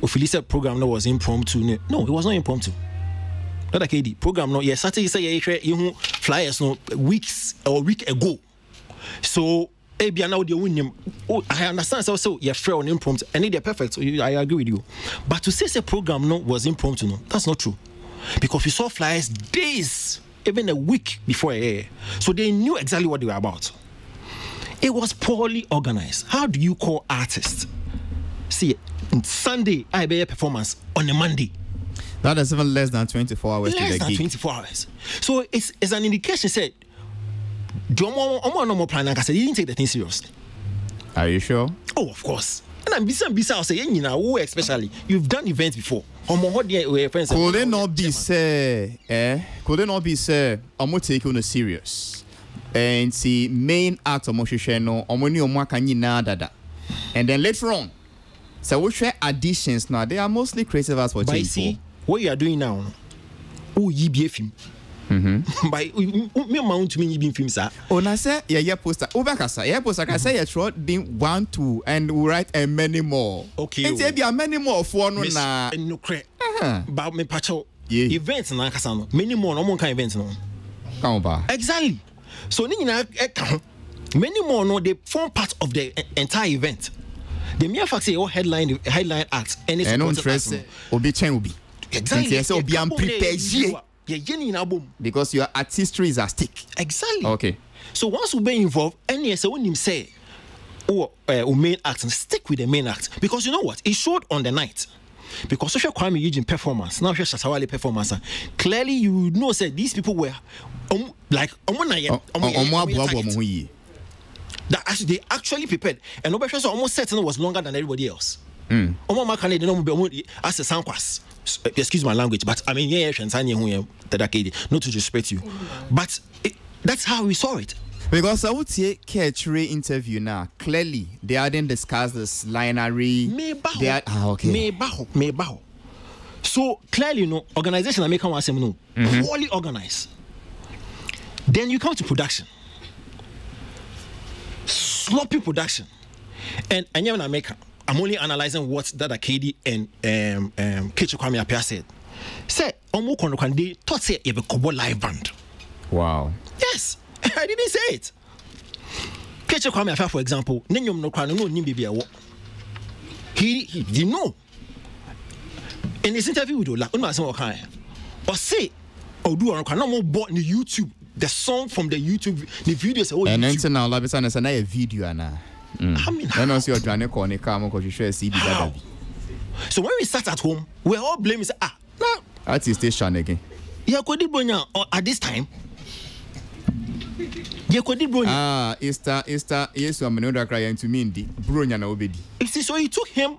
Philisa program no was impromptu. No, it was not impromptu. That KD program no, yes, Saturday say you flyers no weeks or week ago. So now they win. I understand so you're fair on impromptu and they're perfect. So I agree with you. But to say program no was impromptu, no, that's not true. Because we saw flyers days, even a week before air. So they knew exactly what they were about. It was poorly organized. How do you call artists? See, Sunday, I be a performance on a Monday. That is even less than 24 hours to the gig. Less than 24 hours. So it's an indication, said, no plan. I said, you didn't take the thing seriously. Are you sure? Oh, of course. And I'm busy, I'll say, you know, especially, you've done events before. Could it not be, say, could it not be, say, I'm going to take you serious? And see main act of Moshisheno, Omoni Omwakani dada. And then later on, so we share additions now. They are mostly creative as for But see, what you are doing now, ye be a film. By me amount to me being film, sir. Oh, na say, yeah, poster. Overcasa, yeah, poster. I say, you wrote 1, 2, and we write and many more. Okay. And there be many more for no na. No credit. But me pacho events na kasano. Many more, no more kind events no. Come on, exactly. So many more no they form part of the entire event. The mere fact say headline acts and it's interest obi chen obi. Exactly. So be unprepared. Because your artistry is at stake. Exactly. Okay. So once we be involved, and yes, when him say main act and stick with the main act because you know what? It showed on the night. Because social crime Eugene performance, now Shasawale performance, clearly you know say these people were like that actually they actually prepared and nobody almost certain was longer than everybody else. As a sound class. Excuse my language, but I mean not to disrespect you. But that's how we saw it. Because I would say Ketchere interview now. Clearly, they hadn't discussed this lineary. Me So clearly, no organization I make one say no poorly organized. Then you come to production, sloppy production, and you're in America. I'm only analyzing what that KD and Kechi Kwame Appiah said. Say, they thought say you have a Kobo live band. Wow. Yes. I didn't say it. Kechi Kwame Appiah, for example, he didn't know. In his interview with Ola, or say, or do no more bought the YouTube, the song from the YouTube, the videos. And then now, la bisa na sana video na. I mean, I know you're trying to call it come because you share CD. So when we sat at home, we all blame is that is station again. Yeah, at this time. Easter, yes, I'm not crying to me. Bronya na obedi. You see, so it took him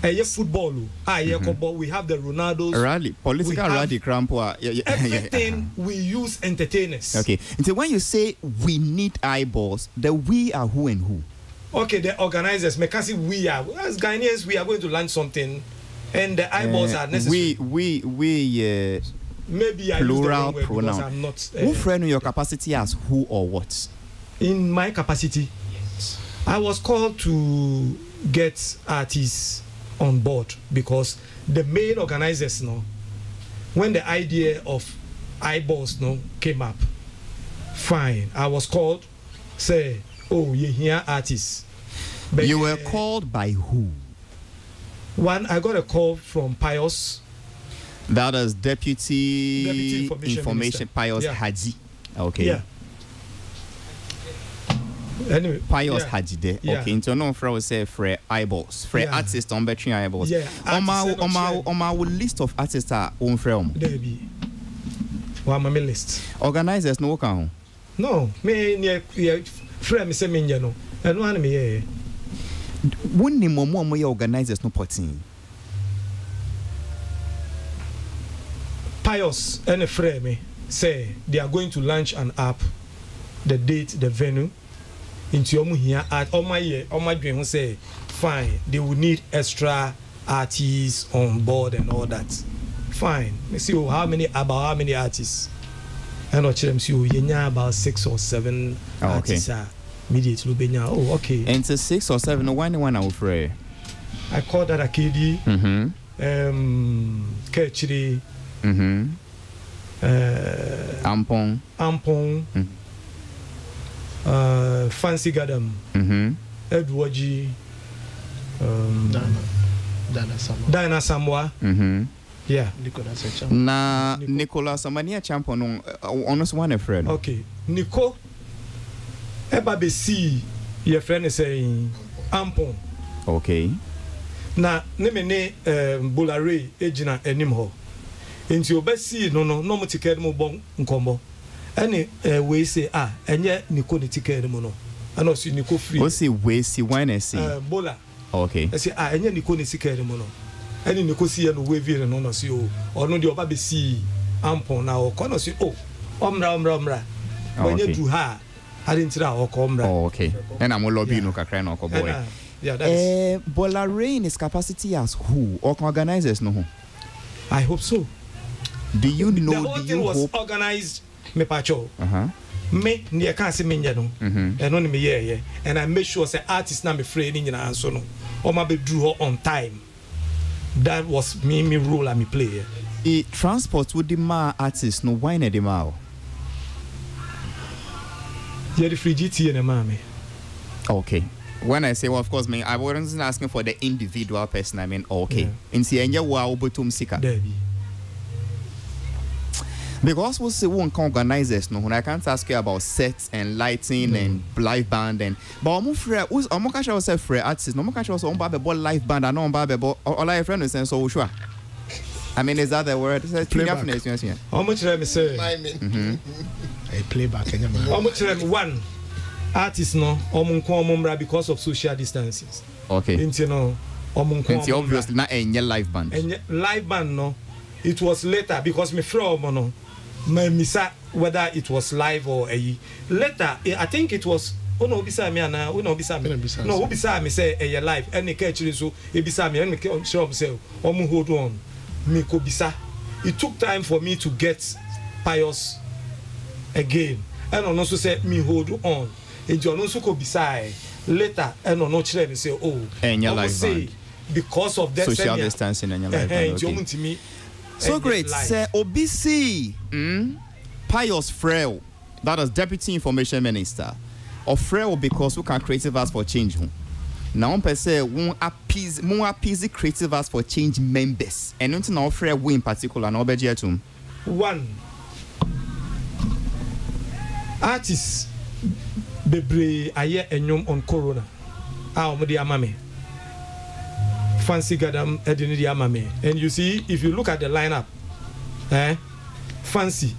football. We have the Ronaldos. Rally, political rally, crampo. Everything we use entertainers. Okay. So when you say we need eyeballs, the we are who and who? Okay, the organizers. Because we are as Ghanaians, we are going to learn something, and the eyeballs are necessary. We. Maybe I plural use the wrong word pronoun. I'm not. Who frame your capacity as who or what? In my capacity, I was called to get artists on board because the main organizers, when the idea of eyeballs, came up, fine. I was called, say, oh, you hear artists. But you were called by who? One, I got a call from Pius. That is Deputy Information Pius Haji. Okay. Yeah. Anyway, Pius Haji there. Okay. Into no for say for eyeballs. For artists on betting eyeballs. Yeah. On my list of artists are on film. There be. One my list. Organizers no work on. No, me near friend me say me no. And one me here. When the more organizers no potting. Pius and a friend me say they are going to launch an app, the date, the venue. Into your here at my dream say fine, they will need extra artists on board and all that. Fine. Me see how many artists. And I tell them see about 6 or 7 artists are immediately. Oh, okay. And to 6 or 7, no one I will pray. I call that Akedi. Kechiri. Ampong. Fancy Gadam. Edwaji. Dana Samwa. Yeah. Nicolas Samania champion on one friend. Okay. Nico Eba be see your friend is saying Ampon. Okay. Na nemene Bolare ejina enimho. Into your best see no mo ticket mo bon nkombo. Any we say enye Nico ni ticket mo no. And also Nico free. What say we see when see? Bola. Okay. I say enye Nico ni ticket mo no. Any Nico see no we vire no no see or no the oba be see Ampon na o kono see omra. When you do her I didn't try or comra. Oh, okay. And I'm lobby no kakra no boy. Yeah, that is. Bolare in his capacity as who or organizers no? I hope so. Do you know? The whole thing was organized. Me pacho. Me near can't see me no. And only me yeah. And I make sure say artists na me free in and so no. Or maybe drew her on time. That was me role and me play. The transport with the ma artists no wine at the ma. Yeah, the free GT and the mammy. Okay. When I say, well, of course, I wasn't asking for the individual person. I mean, okay. In Sienya, wow, butum sika. Because we say one can organizers, no, when I can't ask you about sets and lighting and live band and. But I'm free. I'm not sure say free artists. No, I'm not sure say on about live band. I know on about all I friend is saying so sure. I mean, is that the word? Playback. How much let me say? A playback. How much one? Artists no omumra because of social distances. Okay. You know, it's obviously not a live band. And live band no, it was later because me from no, me misa whether it was live or a later. I think it was. Oh no, bisa me ana. Oh no, bisa me. No, bisa me say a live. Any catching so e bisa me. And me show myself. Hold on. Me ko bisa. It took time for me to get Pius again, and also said me hold on. And you also could be side later and no children say, oh, and your life say because of that social distancing and your life. Okay. So great, sir. OBC, Pius Frail, that is Deputy Information Minister, or Frail because we can creative us for change. Now, per se, won't appease creative us for change members, and not now Frail we in particular, no budget to one artist. Bebre aye enyom on corona omudi amame Fancy Gadam edini amame. And you see, if you look at the lineup, Fancy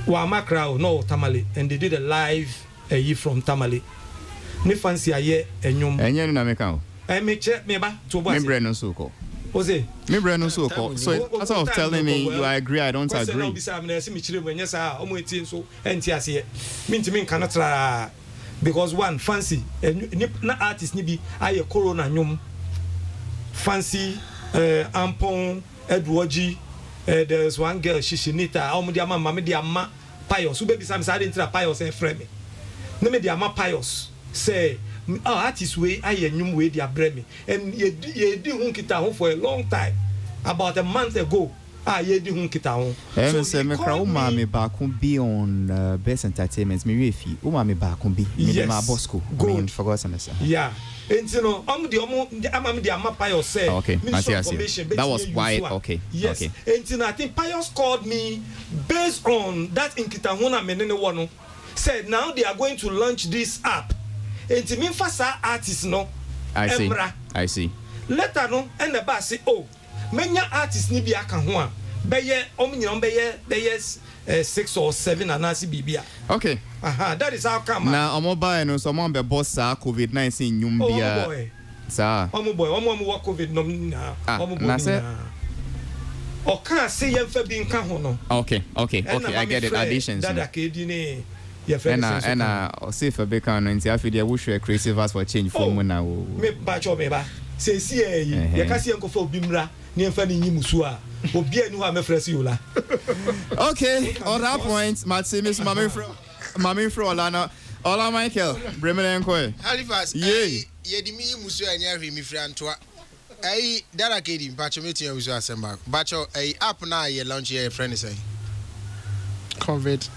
wa makrao no Tamale, and they did a live from Tamale. Ne Fancy aye enyom na meka me check me ba to boss. Me brand so call. Ose. Me brand so call. So that's all telling me you agree, I don't agree. Question be say me see me chire when yes ah omo etin so enti ase. Me ntimi nka no tra because one fancy na artist ni bi aye corona nyum. Fancy Ampon Edwoji there's one girl Shishinita omo dia mama me dia ma pious who baby sam say dey pious e frame me. No me dia ma pious say artist way aye nyum way dia bre me and ye di hun kita ho for a long time about a month ago ye di hun kita ho so say me kra o ma me ba kun be on Best Entertainment me refi o ma me ba kun be me ma bosco me forgot understand yeah and you know I'm the ama pious say okay that was why okay yes okay. And you know I think pious called me based on that in kita ho na me ne one said now they are going to launch this app. And to me, fasa artists no. I see. Later no, and the boss say, oh, many artists ni bi aka ho a. Beye omunyo beye 6 or 7 anasi bibia. Okay. That is how come. Na omoba no so mo be boss sa COVID-19 nyum bia. Sa. Omo boy, omo COVID no na. Omo boy. Na say o kan say yemfa bi nka ho no. Okay, I get it. Additions. That akedi ne. And see for Beckham and I feel they wish you creative as for change for now. Me bacho me ba. Say see you can see Uncle for Bimra, near Fanny Musua, or be no I'm a fresh yola. Okay, on that point, Maximus, Mammy Fro Olana, Ola Michael, Bremen and Coy. Halifax, ye di me Musua and Yari, me friend to a Darakadi, Bachomiti was Assemble. Bacho a app now ye launch your friend say. COVID.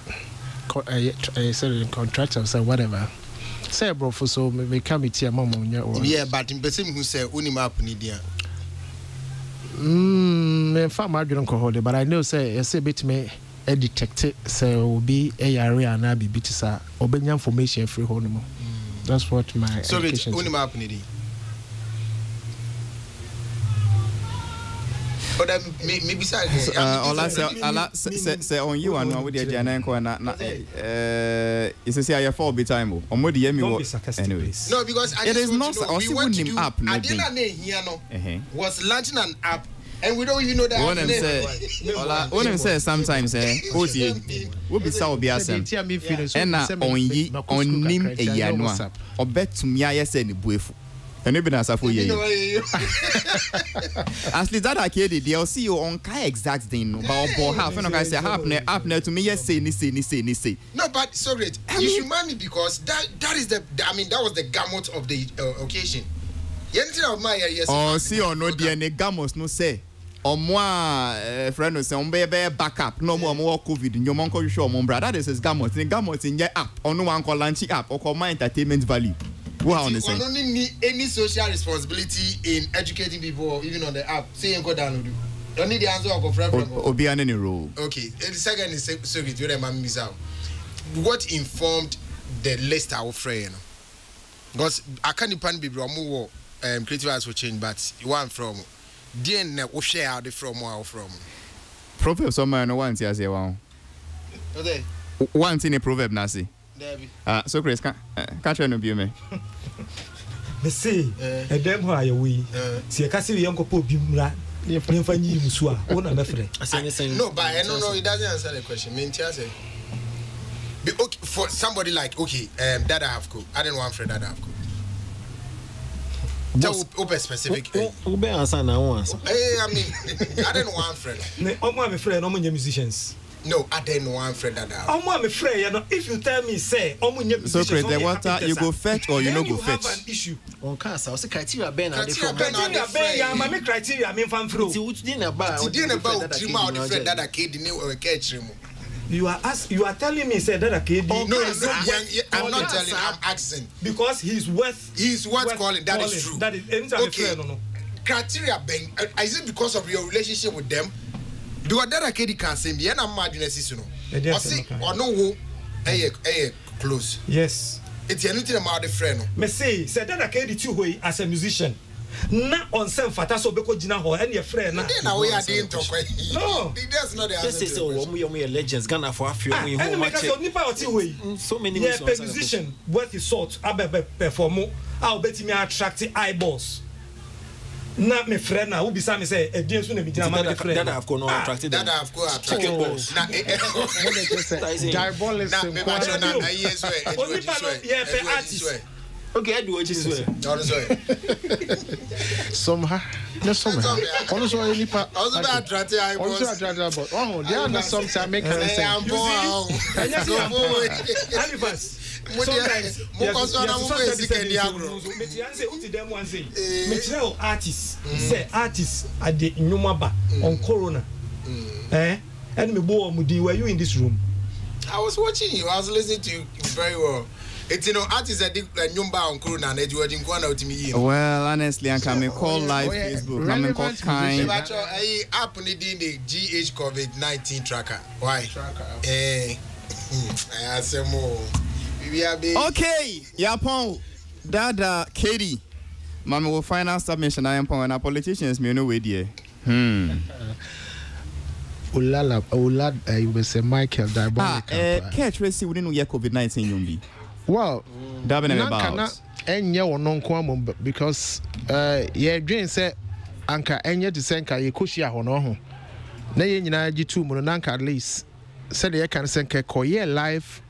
I said contractor say whatever. Say bro for so me come here mom on yeah, but in person who say uni map ni dia. Me farm I don't call it, but I know say bit me a detective say will be a area and I be bitisa obenya information free home. That's what my so it's uni map ni dia. But maybe say on you and with the Janenko and it's a 4 bit time or more the anyways. No, because it is not we want to do app. I didn't here no was launching an app and we don't even know that. One them say sometimes we'll be so be asem. And on nim a yanwa or bet to me I say ni buefu. And even as for you. As the that arcade, they'll see you on kind exact thing. But half and I say half now to me, yes, say. No, but so great. You should mind me because that is that was the gamut of the occasion. Yes. Oh, see or no, dear, gamut no say. Or moi, friend, say on be backup. No more COVID. Your uncle you show mom brother. This is gamut in your app. Or no one call launching app or call my entertainment value. Wow, you don't need any social responsibility in educating people, even on the app. Say you go download. Don't need the answer of a friend. Or be on any role. Okay. And the second is circuit. You remember me out. What informed the list of friend? Because I can't depend be more creative as for change, but one from DNA we share the from or from. Proverb somewhere no one says wow. Okay. One thing a proverb nasi. So Chris catch no be me. Me say e dem ho ayewi. Se ka se we yanko po bimra. Ne fa nyi musu a wona me frɛ. No, but no, it doesn't answer the question. Me ntia say. Okay, for somebody like that I have cook. I don't want friend that I have cook. Open specific. Open answer na one answer. I mean, I don't want friend. Ne omo me friend omo musicians. No, I don't want friend that I omo me friend, you know, if you tell me say omo musicians. So Chris, the water you go fetch or you no go fetch. You have an issue. On cancer, also criteria ben na different. Criteria ben ya ma me criteria me fan through. Ti na ba trima or the friend that I kid ni or catch him. You are telling me say that KD. No, I'm not telling. I'm asking because he's worth calling. That is true. That is okay. No. Criteria, Ben. Is it because of your relationship with them? Do that KD can say me? And I'm mad in a season. Or no who? Close. Yes. It's anything about the friend. Me say that KD too way as a musician. Na on sem fata so beko gina ho and your friend na na we are dey talk no that's not the answer. Just say we legends Ghana for Africa we home match so nipa oti we so many musician worth his salt abebe perform I'll bet me attract eyeballs. Not my friend now, who beside me say, a dear soon, that I've gone attracted. That I've got attracted. Diabolical. Okay, I do it this way. Somehow, just somehow. Also, any part. Also, attracted. Also attracted, but oh, they are not sometimes making sense. Sometimes artists say artists at the Numaba on Corona. And me boy, were you in this room? I was watching you. I was listening to you very well. It's artists that did Numba on Corona and you were in Kwana to me. Well, honestly, I can call live Facebook. I'm call kind. I app on the GH COVID-19 tracker. Why? I say more. Okay, Yapon, Dada, Katie. Mama will final submission. I am and our politicians may know with you. Ulad, you will say Michael Diabolical. Catch Tracy wouldn't know COVID-19 Yumbi. Well, Dabbing about. And you non quam because ye dream said Anka and yet to send Ka Yakushia Hono. Nay, you know, G2 Monanka at least said you can send Koye live.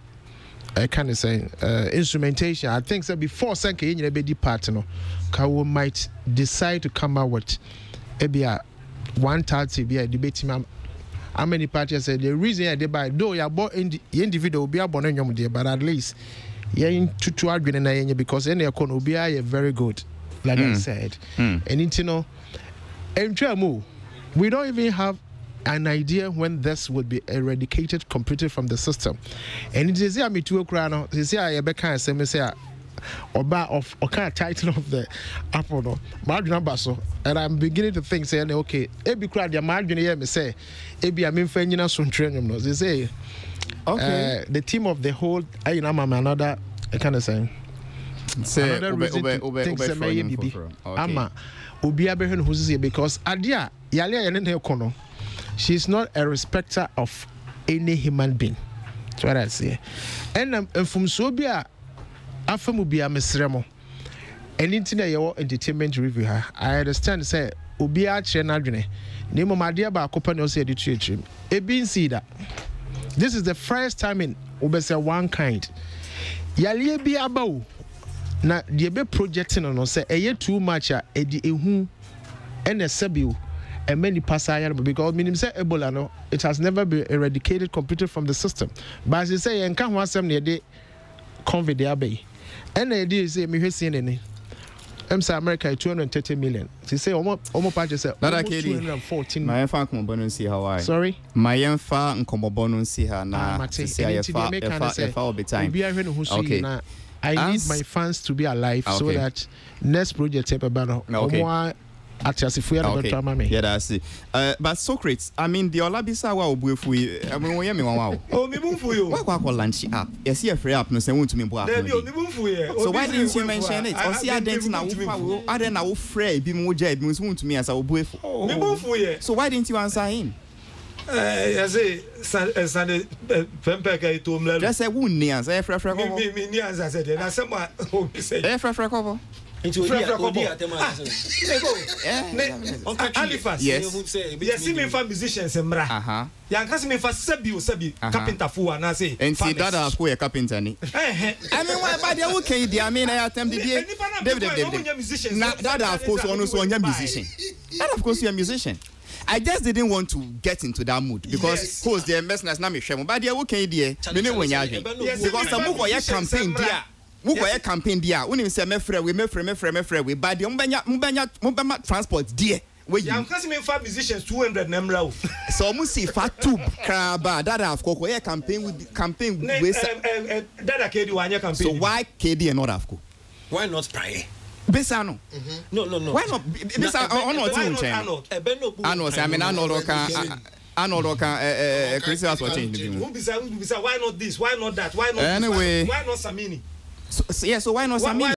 I kind of say instrumentation. I think that before Sanke in a bedi partner, Kawo might decide to come out with maybe a 130 be a debate. How many parties said the reason I did by though you bought in the individual be a bonnet, but at least you're in to arguing because any economy be a very good, like I said. And it's we don't even have an idea when this would be eradicated completely from the system. And it is here me to crown. This year I can say Oba of okay title of the Apple no margin so and I'm beginning to think say okay ebi crowd the margin here me say ebi am fanyina so training no they say okay the team of the whole I know another kind of saying say ama obi abehwe no ho because adia yale ya ne kono she's not a respecter of any human being. That's what I say. And from Sobia, Afamu be a mesremo. Anything that your entertainment review her, I understand. Say, Ubia Chenadrine, Nemo Madia ba Copano said the church. Ebin see that. This is the first time in Ubesa one kind. Yalia be about na the be projecting on say a year too much a ehu and a sabu. And many passage because meaning say Ebola no, it has never been eradicated completely from the system. But as you say, and can't want some near the COVID the abbey. And the idea is say me seeing any. America 230 million. They say almost party say 214. My fan come bonus see Hawaii. Sorry. My fan come bonus see her na. Say all the time. Okay. I need my fans to be alive so that next project tape banner. Okay. Yeah, that's it. But Socrates, I mean, the Olabisa wa obuefu. I mean, we wow. Oh, me boom for you. Why lunch up? Yes, you free up. No, say won't me boa. So why didn't you mention it? Or see, I didn't know. I didn't know. Free, be more jay. Be more to me as I obuefu. Me boom for you. So why didn't you answer him? I say, Sunday, Pempeka to him. Just say, who nears? Me nears. I said, and I someone who said, cover. Into yes, see me for musicians and mra. Yan kasi me for sabi carpenter fu and I say. And see that are for a carpenter ni. I mean, why by the okay? I mean, I attempt the David. Now that of course also a musician. That of course you're a musician. I just didn't want to get into that mood because cause the messness na me share. But the okay dear, me no when you because some more campaign there. Who were campaign dia unim say me frɛ we but the mbanya transport dia we you can me for musicians 200 namra so mu see fa tube kraba that of course we campaign with that KD one campaign so why KD and not afco why not pray Besano no why not Besano on what you change I know say I mean I know Christmas for change why not this why not that why not anyway why not Samini so why not Samini